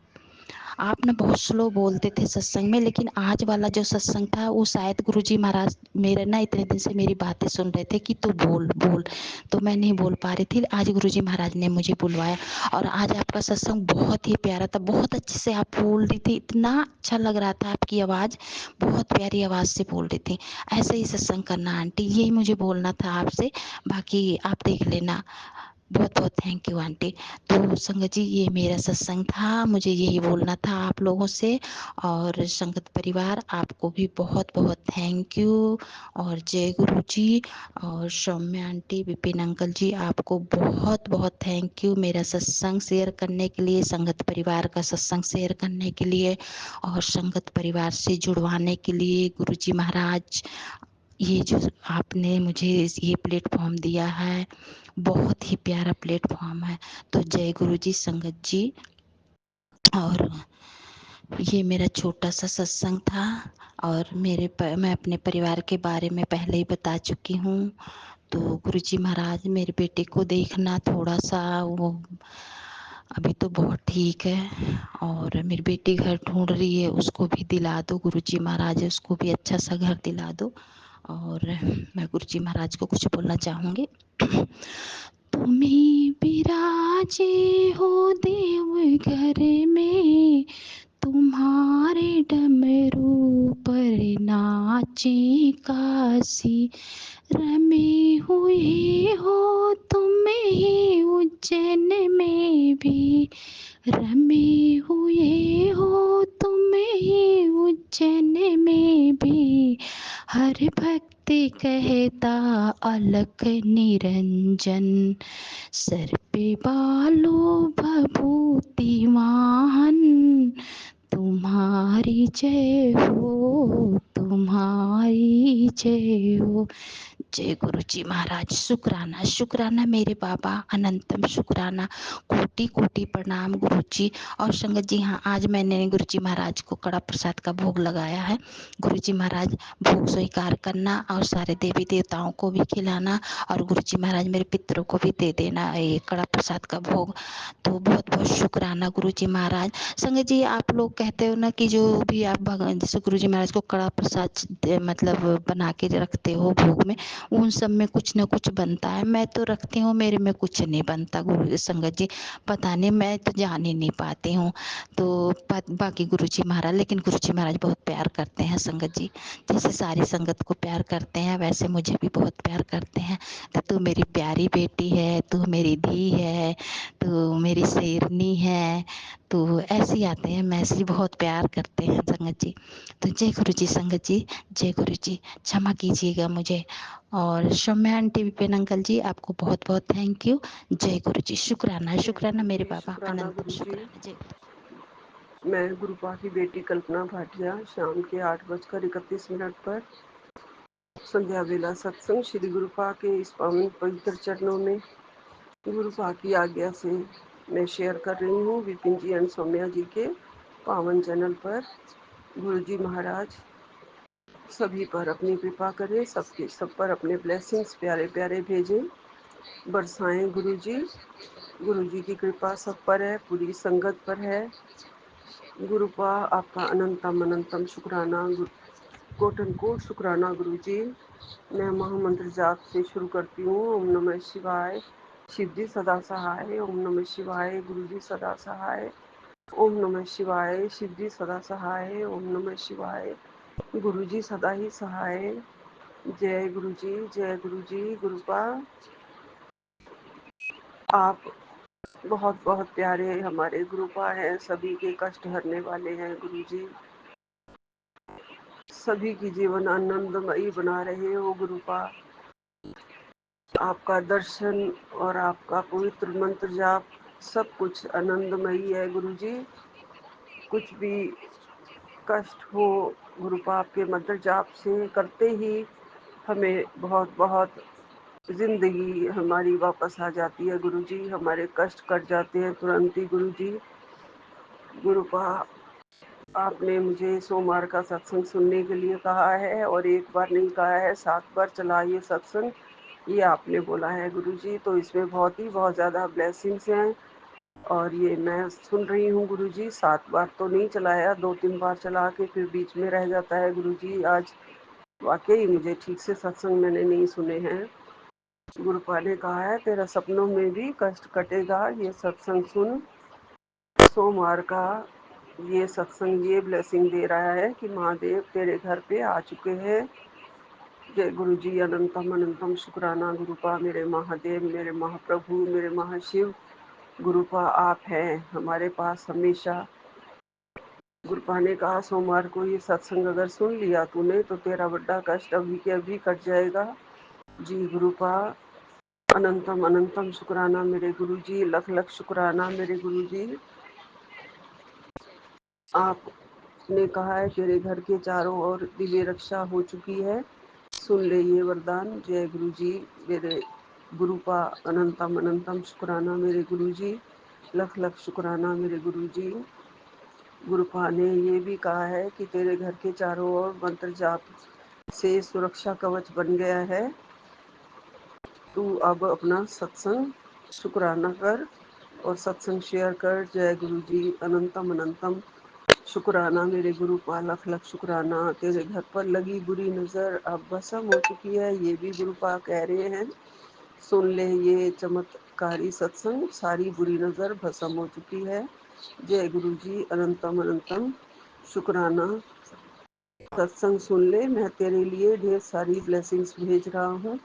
आप ना बहुत स्लो बोलते थे सत्संग में, लेकिन आज वाला जो सत्संग था वो शायद गुरुजी महाराज मेरे ना इतने दिन से मेरी बातें सुन रहे थे कि तू बोल बोल, तो मैं नहीं बोल पा रही थी। आज गुरुजी महाराज ने मुझे बुलवाया और आज आपका सत्संग बहुत ही प्यारा था, बहुत अच्छे से आप बोल रही थी, इतना अच्छा लग रहा था, आपकी आवाज़ बहुत प्यारी आवाज़ से बोल रही थी। ऐसे ही सत्संग करना आंटी, यही मुझे बोलना था आपसे, बाकी आप देख लेना। बहुत बहुत थैंक यू आंटी। तो संगत जी, ये मेरा सत्संग था, मुझे यही बोलना था आप लोगों से। और संगत परिवार आपको भी बहुत बहुत थैंक यू और जय गुरु जी। और सौम्य आंटी, विपिन अंकल जी, आपको बहुत बहुत थैंक यू मेरा सत्संग शेयर करने के लिए, संगत परिवार का सत्संग शेयर करने के लिए और संगत परिवार से जुड़वाने के लिए। गुरु जी महाराज, ये जो आपने मुझे ये प्लेटफॉर्म दिया है, बहुत ही प्यारा प्लेटफॉर्म है। तो जय गुरु जी संगत जी। और ये मेरा छोटा सा सत्संग था और मैं अपने परिवार के बारे में पहले ही बता चुकी हूँ। तो गुरुजी महाराज, मेरे बेटे को देखना थोड़ा सा, वो अभी तो बहुत ठीक है और मेरी बेटी घर ढूंढ रही है, उसको भी दिला दो गुरुजी महाराज, उसको भी अच्छा सा घर दिला दो। और मैं गुरुजी महाराज को कुछ बोलना चाहूँगी। तुम ही विराजे हो देव घर में, तुम्हारे डमरू पर नाचे काशी, रमे हुए हो तुम ही उज्जैन में भी, रमे हुए हो तुम ही उज्जैन में भी, हर भक्त कहता अलख निरंजन, सर पे बालो भभूति वाहन, तुम्हारी जय हो, तुम्हारी जय हो। जय गुरु जी महाराज। शुक्राना शुक्राना मेरे बाबा, अनंतम शुक्राना, कोटि कोटि प्रणाम गुरु जी। और संगत जी, हाँ, आज मैंने गुरु जी महाराज को कड़ा प्रसाद का भोग लगाया है। गुरु जी महाराज भोग स्वीकार करना और सारे देवी देवताओं को भी खिलाना, और गुरु जी महाराज मेरे पितरों को भी दे देना ये कड़ा प्रसाद का भोग। तो बहुत बहुत शुक्राना गुरु जी महाराज। संगत जी, आप लोग कहते हो ना कि जो भी आप भगवान जैसे गुरु जी महाराज को कड़ा प्रसाद मतलब बना के रखते हो भोग में, उन सब में कुछ ना कुछ बनता है। मैं तो रखती हूँ, मेरे में कुछ नहीं बनता गुरु संगत जी, पता नहीं, मैं तो जान ही नहीं पाती हूँ। तो बाकी गुरु जी महाराज, लेकिन गुरु जी महाराज बहुत प्यार करते हैं संगत जी, जैसे सारी संगत को प्यार करते हैं वैसे मुझे भी बहुत प्यार करते हैं। तो तू मेरी प्यारी बेटी है, तू मेरी धी है, तू मेरी शेरनी है, तो ऐसे ही आते हैं मैसेज, बहुत प्यार करते हैं संगत जी। तो जय गुरु जी संगत जी, जय गुरु जी, क्षमा कीजिएगा मुझे। और सौम्य आंटी, विपिन अंकल जी, आपको बहुत बहुत थैंक यू। जय गुरु जी। शुक्राना जय शुक्राना मेरे गुरुजी, बाबा, शुक्राना अनंत गुरुजी। शुक्राना। जय। मैं गुरुपा की बेटी कल्पना भाटिया, शाम के 8:31 पर संध्या वेला सत्संग श्री गुरुपा के इस पावन पवित्र चरणों में गुरुपा की आज्ञा से मैं शेयर कर रही हूँ विपिन जी एंड सौम्या जी के पावन चैनल पर। गुरु जी महाराज सभी पर अपनी कृपा करें, सबके सब पर अपने ब्लेसिंग्स प्यारे प्यारे भेजें, बरसाएं गुरु जी। गुरु जी की कृपा सब पर है, पूरी संगत पर है। गुरुपा आपका अनंतम अनंतम शुक्राना, कोटन कोट शुक्राना गुरु जी। मैं महामंत्र जाप से शुरू करती हूँ। ओम नमः शिवाय, शिव जी सदा सहाय। ओम नमः शिवाय, गुरु जी सदा सहाय। ओम नमः शिवाय, शिव जी सदा सहाय। ओम नमः शिवाय, गुरु जी सदा ही सहाय। जय गुरु जी, जय गुरु जी। गुरुपा आप बहुत बहुत प्यारे हमारे गुरुपा हैं, सभी के कष्ट हरने वाले हैं गुरु जी। सभी की जीवन आनंदमयी बना रहे हो गुरुपा। आपका दर्शन और आपका पवित्र मंत्र जाप सब कुछ आनंदमयी है गुरु जी। कुछ भी कष्ट हो गुरुपा, आपके मंत्र जाप से करते ही हमें बहुत बहुत जिंदगी हमारी वापस आ जाती है गुरु जी। हमारे कष्ट कट जाते हैं तुरंत ही गुरु जी। गुरुपा आपने मुझे सोमवार का सत्संग सुनने के लिए कहा है, और एक बार नहीं कहा है, 7 बार चला ये सत्संग, ये आपने बोला है गुरुजी। तो इसमें बहुत ज़्यादा ब्लेसिंग्स हैं, और ये मैं सुन रही हूँ गुरुजी। 7 बार तो नहीं चलाया, 2-3 बार चला के फिर बीच में रह जाता है गुरुजी। आज वाकई मुझे ठीक से सत्संग मैंने नहीं सुने हैं। गुरुपा ने कहा है तेरा सपनों में भी कष्ट कटेगा, ये सत्संग सुन। सोमवार का ये सत्संग ये ब्लेसिंग दे रहा है कि महादेव तेरे घर पे आ चुके हैं। जय गुरु जी, अनंतम अनंतम शुक्राना गुरुपा। मेरे महादेव, मेरे महाप्रभु, मेरे महाशिव गुरुपा आप हैं हमारे पास हमेशा। गुरुपा ने कहा सोमवार को ये सत्संग अगर सुन लिया तूने तो तेरा बड़ा कष्ट अभी के अभी कट जाएगा। जी गुरुपा, अनंतम अनंतम शुक्राना मेरे गुरु जी, लख लख शुक्राना मेरे गुरु जी। आपने कहा है तेरे घर के चारों ओर दिव्य रक्षा हो चुकी है, सुन ले ये वरदान। जय गुरु जी। मेरे गुरुपा अनंतम अनंतम शुक्राना मेरे गुरु जी, लख लख शुक्राना मेरे गुरु जी। गुरुपा ने ये भी कहा है कि तेरे घर के चारों ओर मंत्र जाप से सुरक्षा कवच बन गया है। तू अब अपना सत्संग शुक्राना कर और सत्संग शेयर कर। जय गुरु जी, अनंतम अनंतम शुक्राना मेरे गुरुपा, लख लख शुक्राना। तेरे घर पर लगी बुरी नजर अब भस्म हो चुकी है, ये भी गुरुपा कह रहे हैं। सुन ले ये चमत्कारी सत्संग, सारी बुरी नजर भस्म हो चुकी है। जय गुरु जी, अनंतम अनंतम शुक्राना। सत्संग सुन ले, मैं तेरे लिए ढेर सारी ब्लेसिंग्स भेज रहा हूँ।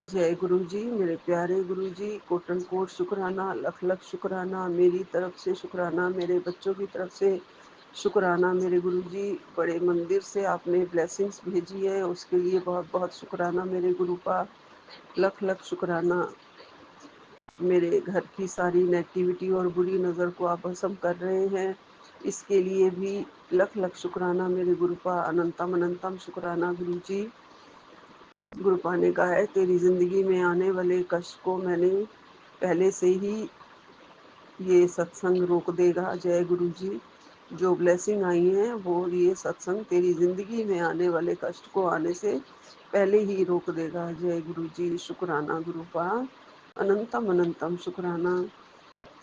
जय गुरु जी, मेरे प्यारे गुरु जी, कोटन कोट शुक्राना, लख लख शुक्राना। मेरी तरफ से शुक्राना, मेरे बच्चों की तरफ से शुक्राना मेरे गुरु जी। बड़े मंदिर से आपने ब्लेसिंग्स भेजी है, उसके लिए बहुत बहुत शुक्राना मेरे गुरुपा, लख लख शुक्राना। मेरे घर की सारी नेगेटिविटी और बुरी नज़र को आप भस्म कर रहे हैं, इसके लिए भी लख लख शुक्राना मेरे गुरुपा, अनंतम अनंतम शुक्राना गुरु जी। गुरुपा ने कहा है तेरी जिंदगी में आने वाले कष्ट को मैंने पहले से ही ये सत्संग रोक देगा। जय गुरु जी। जो ब्लेसिंग आई है वो ये सत्संग तेरी जिंदगी में आने वाले कष्ट को आने से पहले ही रोक देगा। जय गुरु जी, शुक्राना गुरुपा, अनंतम अनंतम शुक्राना।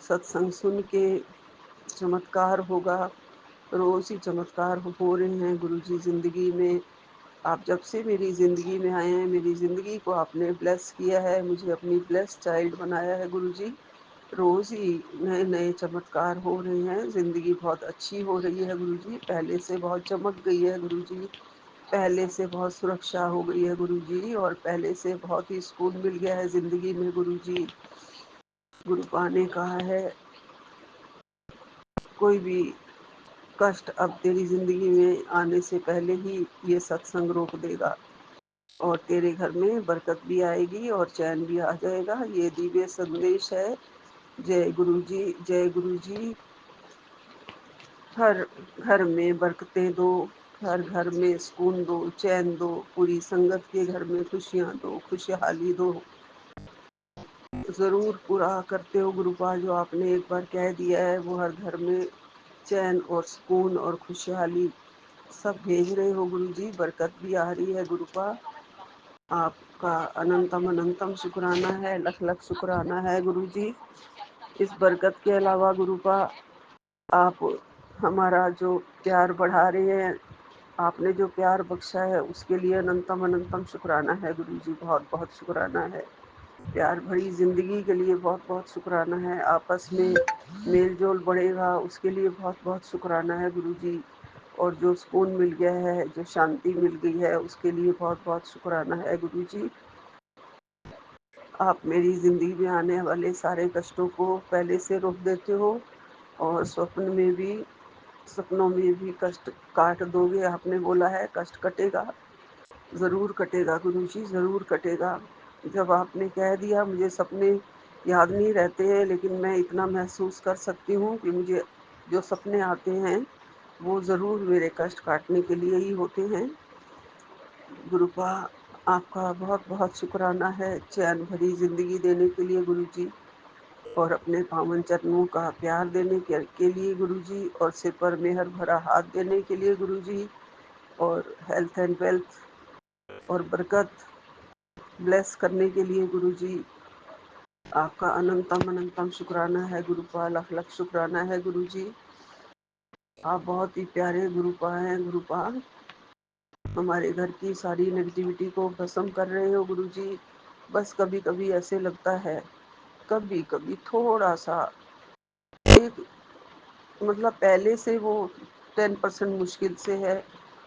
सत्संग सुन के चमत्कार होगा, रोज ही चमत्कार हो रहे हैं गुरु जी जिंदगी में। आप जब से मेरी ज़िंदगी में आए हैं, मेरी ज़िंदगी को आपने ब्लेस किया है, मुझे अपनी ब्लेस चाइल्ड बनाया है गुरुजी। रोज़ ही नए नए चमत्कार हो रहे हैं, ज़िंदगी बहुत अच्छी हो रही है गुरुजी। पहले से बहुत चमक गई है गुरुजी, पहले से बहुत सुरक्षा हो गई है गुरुजी, और पहले से बहुत ही सुकून मिल गया है ज़िंदगी में गुरुजी। गुरुपा ने कहा है कोई भी कष्ट अब तेरी ज़िंदगी में आने से पहले ही ये सत्संग रोक देगा, और तेरे घर में बरकत भी आएगी और चैन भी आ जाएगा। ये दिव्य संदेश है। जय गुरु जी, जय गुरु जी। हर घर में बरकतें दो, हर घर में सुकून दो, चैन दो, पूरी संगत के घर में खुशियाँ दो, खुशहाली दो। ज़रूर पूरा करते हो गुरुपा। जो आपने एक बार कह दिया है वो हर घर में चैन और सुकून और खुशहाली सब भेज रहे हो गुरुजी। बरकत भी आ रही है गुरुपा। आपका अनंतम अनंतम शुक्राना है, लख लख शुक्राना है गुरुजी। इस बरकत के अलावा गुरुपा आप हमारा जो प्यार बढ़ा रहे हैं, आपने जो प्यार बख्शा है उसके लिए अनंतम अनंतम शुक्राना है गुरुजी। बहुत बहुत शुक्राना है। प्यार भरी ज़िंदगी के लिए बहुत बहुत शुक्राना है। आपस में मेल जोल बढ़ेगा उसके लिए बहुत बहुत शुक्राना है गुरुजी। और जो सुकून मिल गया है, जो शांति मिल गई है उसके लिए बहुत बहुत शुक्राना है गुरुजी। आप मेरी ज़िंदगी में आने वाले सारे कष्टों को पहले से रोक देते हो और सपनों में भी कष्ट काट दोगे। आपने बोला है कष्ट कटेगा, ज़रूर कटेगा गुरुजी, ज़रूर कटेगा। जब आपने कह दिया, मुझे सपने याद नहीं रहते हैं लेकिन मैं इतना महसूस कर सकती हूँ कि मुझे जो सपने आते हैं वो ज़रूर मेरे कष्ट काटने के लिए ही होते हैं। गुरुपा आपका बहुत बहुत शुक्राना है चैन भरी ज़िंदगी देने के लिए गुरुजी, और अपने पावन चरणों का प्यार देने के लिए गुरुजी, और सिर पर मेहर भरा हाथ देने के लिए गुरुजी, और हेल्थ एंड वेल्थ और बरकत ब्लेस करने के लिए गुरुजी। आपका अनंतम अनंतम शुक्राना है गुरुपा, लख लख शुक्राना है गुरुजी। आप बहुत ही प्यारे गुरुपा हैं गुरुपा। हमारे घर की सारी नेगेटिविटी को भस्म कर रहे हो गुरुजी। बस कभी कभी ऐसे लगता है, कभी कभी थोड़ा सा एक मतलब पहले से वो 10% मुश्किल से है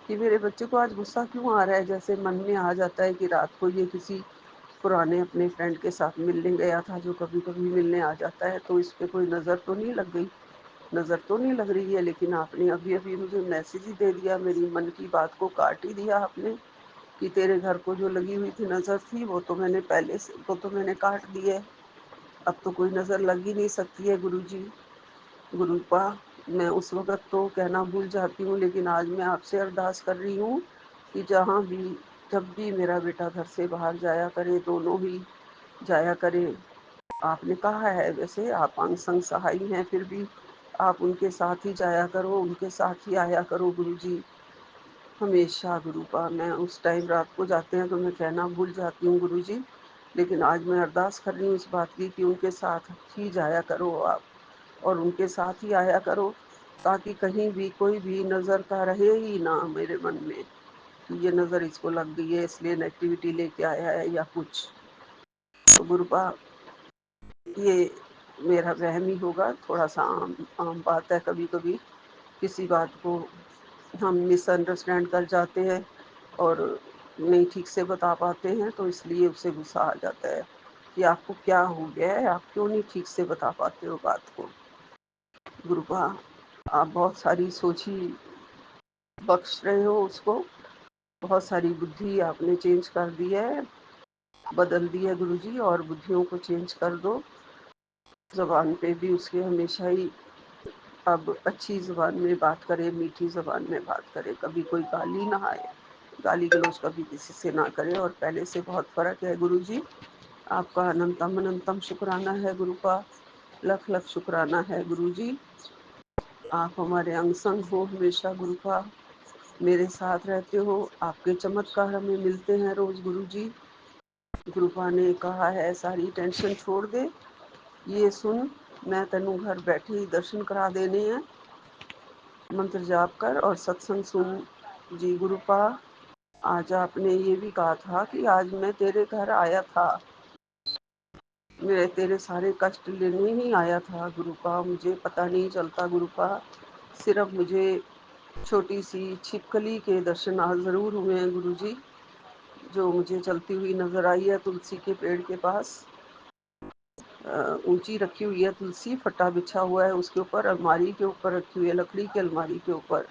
कि मेरे बच्चे को आज गुस्सा क्यों आ रहा है। जैसे मन में आ जाता है कि रात को ये किसी पुराने अपने फ्रेंड के साथ मिलने गया था, जो कभी कभी मिलने आ जाता है, तो इस पे कोई नज़र तो नहीं लग गई। नज़र तो नहीं लग रही है, लेकिन आपने अभी अभी मुझे मैसेज ही दे दिया, मेरी मन की बात को काट ही दिया आपने, कि तेरे घर को जो लगी हुई थी नज़र थी वो तो मैंने काट दी है। अब तो कोई नज़र लग ही नहीं सकती है गुरुजी। गुरुपा मैं उस वक़्त तो कहना भूल जाती हूँ, लेकिन आज मैं आपसे अरदास कर रही हूँ कि जब भी मेरा बेटा घर से बाहर जाया करे, दोनों ही जाया करें। आपने कहा है वैसे आप अंग संग सहाई हैं, फिर भी आप उनके साथ ही जाया करो, उनके साथ ही आया करो गुरुजी। हमेशा गुरुपा मैं उस टाइम रात को जाते हैं तो मैं कहना भूल जाती हूँ गुरुजी, लेकिन आज मैं अरदास कर रही हूँ इस बात की कि उनके साथ ही जाया करो आप, और उनके साथ ही आया करो, ताकि कहीं भी कोई भी नज़र का रहे ही ना मेरे मन में कि ये नज़र इसको लग गई है इसलिए नेगेटिविटी लेके आया है या कुछ। तो गुरुपा ये मेरा वहम ही होगा, थोड़ा सा आम आम बात है। कभी कभी किसी बात को हम मिसअंडरस्टैंड कर जाते हैं और नहीं ठीक से बता पाते हैं, तो इसलिए उसे गुस्सा आ जाता है कि आपको क्या हो गया है, आप क्यों नहीं ठीक से बता पाते हो बात को। गुरुपा आप बहुत सारी सोची बख्श रहे हो उसको, बहुत सारी बुद्धि आपने चेंज कर दी है, बदल दी है गुरुजी, और बुद्धियों को चेंज कर दो। ज़बान पे भी उसके हमेशा ही अब अच्छी ज़बान में बात करे, मीठी ज़बान में बात करे, कभी कोई गाली ना आए, गाली गलौज कभी किसी से ना करे, और पहले से बहुत फ़र्क है गुरुजी। आपका अनंतम अनंतम शुक्राना है गुरुपा, लख लख शुक्राना है गुरुजी। आप हमारे अंग संग हो हमेशा गुरुपा, मेरे साथ रहते हो, आपके चमत्कार हमें मिलते हैं रोज़ गुरुजी। गुरुपा ने कहा है सारी टेंशन छोड़ दे, ये सुन मैं तेनू घर बैठे ही दर्शन करा देने हैं, मंत्र जाप कर और सत्संग सुन। जी गुरुपा आज आपने ये भी कहा था कि आज मैं तेरे घर आया था, मैं तेरे सारे कष्ट लेने ही आया था गुरुपा। मुझे पता नहीं चलता गुरुपा, सिर्फ मुझे छोटी सी छिपकली के दर्शन आज ज़रूर हुए हैं गुरुजी, जो मुझे चलती हुई नज़र आई है तुलसी के पेड़ के पास। ऊंची रखी हुई है तुलसी, फट्टा बिछा हुआ है उसके ऊपर, अलमारी के ऊपर रखी हुई है, लकड़ी की अलमारी के ऊपर,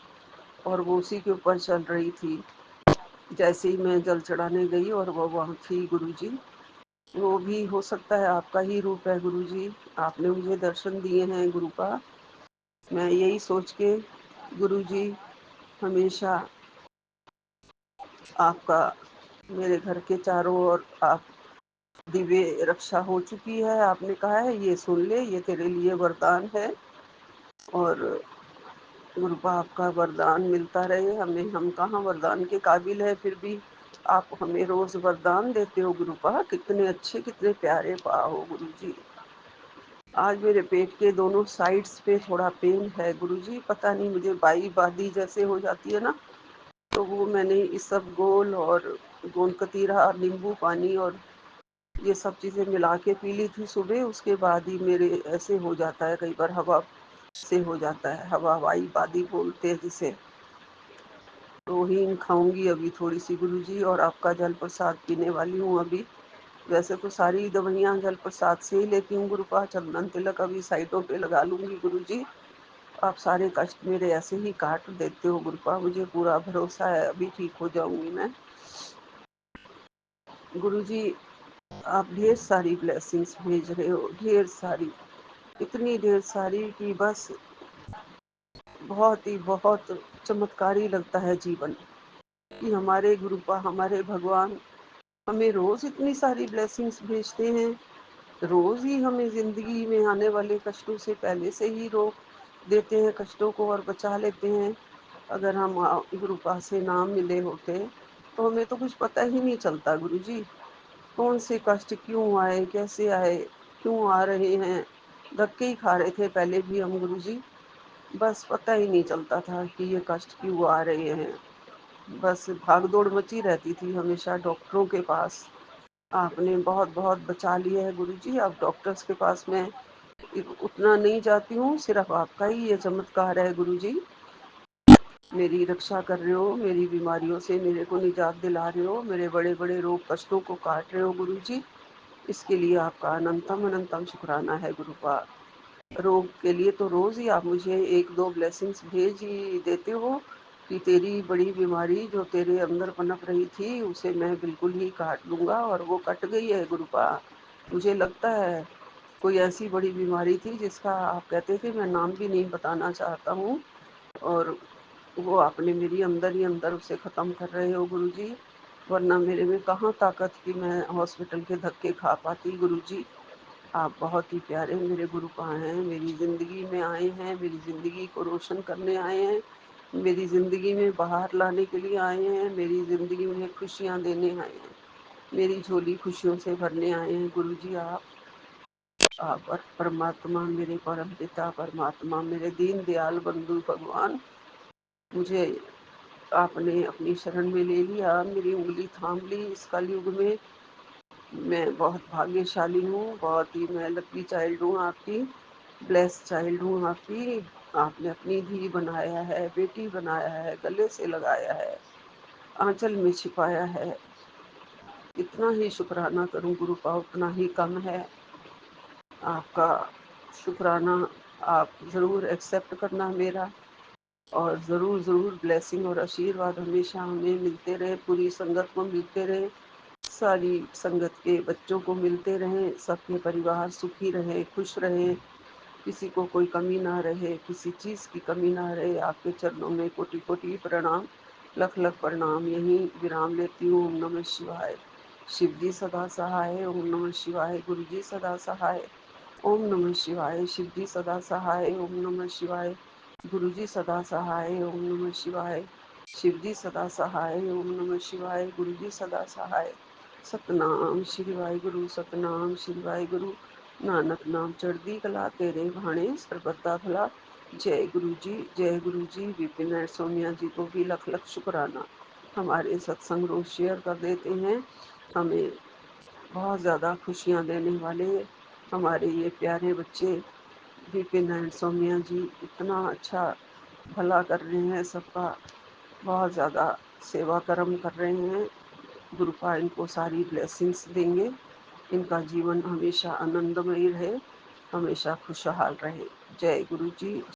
और वो उसी के ऊपर चल रही थी। जैसे ही मैं जल चढ़ाने गई और वो वहाँ थी गुरुजी। वो भी हो सकता है आपका ही रूप है गुरुजी, आपने मुझे दर्शन दिए हैं गुरुपा। मैं यही सोच के गुरुजी हमेशा आपका मेरे घर के चारों ओर आप दिव्य रक्षा हो चुकी है। आपने कहा है ये सुन ले, ये तेरे लिए वरदान है और गुरुपा आपका वरदान मिलता रहे हमें। हम कहाँ वरदान के काबिल है, फिर भी आप हमें रोज वरदान देते हो गुरुपा। कितने अच्छे कितने प्यारे पा हो गुरुजी। आज मेरे पेट के दोनों साइड्स पे थोड़ा पेन है गुरुजी, पता नहीं मुझे बाई बादी जैसे हो जाती है ना, तो वो मैंने इस सब गोल और गोंद कतीरा नींबू पानी और ये सब चीजें मिला के पी ली थी सुबह। उसके बाद ही मेरे ऐसे हो जाता है, कई बार हवा से हो जाता है, हवा वाई बादी बोलते हैं जिसे। तो हींग खाऊंगी अभी थोड़ी सी गुरुजी, और आपका जल प्रसाद पीने वाली हूँ अभी। वैसे तो सारी दवाइयाँ जल प्रसाद से ही लेती हूँ गुरुपा। चंदन तिलक अभी साइडों पे लगा लूंगी गुरुजी। आप सारे कष्ट मेरे ऐसे ही काट देते हो गुरुपा, मुझे पूरा भरोसा है अभी ठीक हो जाऊंगी मैं गुरुजी। आप ढेर सारी ब्लेसिंग्स भेज रहे हो, ढेर सारी, इतनी ढेर सारी कि बस बहुत ही बहुत चमत्कारी लगता है जीवन कि हमारे गुरुपा हमारे भगवान हमें रोज इतनी सारी ब्लेसिंग्स भेजते हैं। रोज ही हमें जिंदगी में आने वाले कष्टों से पहले से ही रोक देते हैं कष्टों को और बचा लेते हैं। अगर हम गुरुपा से नाम मिले होते तो हमें तो कुछ पता ही नहीं चलता गुरुजी, कौन से कष्ट क्यों आए, कैसे आए, क्यों आ रहे हैं। धक्के ही खा रहे थे पहले भी हम गुरुजी, बस पता ही नहीं चलता था कि ये कष्ट क्यों आ रहे हैं। बस भाग दौड़ मची रहती थी हमेशा डॉक्टरों के पास। आपने बहुत बहुत बचा लिया है गुरुजी। अब डॉक्टर्स के पास मैं उतना नहीं जाती हूँ, सिर्फ आपका ही ये चमत्कार है गुरुजी। मेरी रक्षा कर रहे हो, मेरी बीमारियों से मेरे को निजात दिला रहे हो, मेरे बड़े बड़े रोग कष्टों को काट रहे हो गुरुजी। इसके लिए आपका अनंतम अनंतम शुक्राना है गुरुपा। रोग के लिए तो रोज ही आप मुझे एक दो ब्लेसिंग्स भेज ही देते हो कि तेरी बड़ी बीमारी जो तेरे अंदर पनप रही थी उसे मैं बिल्कुल ही काट दूंगा, और वो कट गई है गुरुपा। मुझे लगता है कोई ऐसी बड़ी बीमारी थी जिसका आप कहते थे मैं नाम भी नहीं बताना चाहता हूँ, और वो आपने मेरी अंदर ही अंदर उसे ख़त्म कर रहे हो गुरुजी। वरना मेरे में कहाँ ताकत कि मैं हॉस्पिटल के धक्के खा पाती गुरुजी। आप बहुत ही प्यारे मेरे गुरुपा हैं, मेरी ज़िंदगी में आए हैं, मेरी ज़िंदगी को रोशन करने आए हैं, मेरी ज़िंदगी में बाहर लाने के लिए आए हैं, मेरी ज़िंदगी में खुशियाँ देने आए हैं, मेरी झोली खुशियों से भरने आए हैं गुरुजी। आप परमात्मा, मेरे परम पिता परमात्मा, मेरे दीन दयाल बंधु भगवान, मुझे आपने अपनी शरण में ले लिया, मेरी उंगली थाम ली इस कलयुग में। मैं बहुत भाग्यशाली हूँ, बहुत ही मैं लकी चाइल्ड हूँ आपकी, ब्लेस्ड चाइल्ड हूँ आपकी। आपने अपनी धी बनाया है, बेटी बनाया है, गले से लगाया है, आंचल में छिपाया है। इतना ही शुक्राना करूँ गुरुपा उतना ही कम है। आपका शुक्राना आप ज़रूर एक्सेप्ट करना मेरा, और ज़रूर ज़रूर ब्लेसिंग और आशीर्वाद हमेशा हमें मिलते रहे, पूरी संगत को मिलते रहे, सारी संगत के बच्चों को मिलते रहें, सबके परिवार सुखी रहे, खुश रहे, किसी को कोई कमी ना रहे, किसी चीज़ की कमी ना रहे। आपके चरणों में कोटि कोटि प्रणाम, लख लख प्रणाम। यहीं विराम लेती हूँ। ओम नमः शिवाय। शिव जी सदा सहाय। ओम नमः शिवाय। गुरु जी सदा सहाय। ओम नमः शिवाय। शिव जी सदा सहाय। ओम नमः शिवाय। गुरु जी सदा सहाय। ओम नमः शिवाय। शिव जी सदा सहाय। ओम नमः शिवाय। गुरु जी सदा सहाय। सतनाम श्री वाहिगुरु, सतनाम श्री वाहिगुरु। नानक नाम चढ़दी कला तेरे भाणे सरबता भला। जय गुरु जी, जय गुरु जी। विपिन और सोनिया जी को भी लख लख शुक्राना, हमारे सत्संग रोज शेयर कर देते हैं। हमें बहुत ज़्यादा खुशियाँ देने वाले हमारे ये प्यारे बच्चे विपिन एंड सौम्या जी इतना अच्छा भला कर रहे हैं सबका, बहुत ज़्यादा सेवा कर्म कर रहे हैं। गुरुपा इनको सारी ब्लेसिंग्स देंगे, इनका जीवन हमेशा आनंदमयी रहे, हमेशा खुशहाल रहे। जय गुरु जी।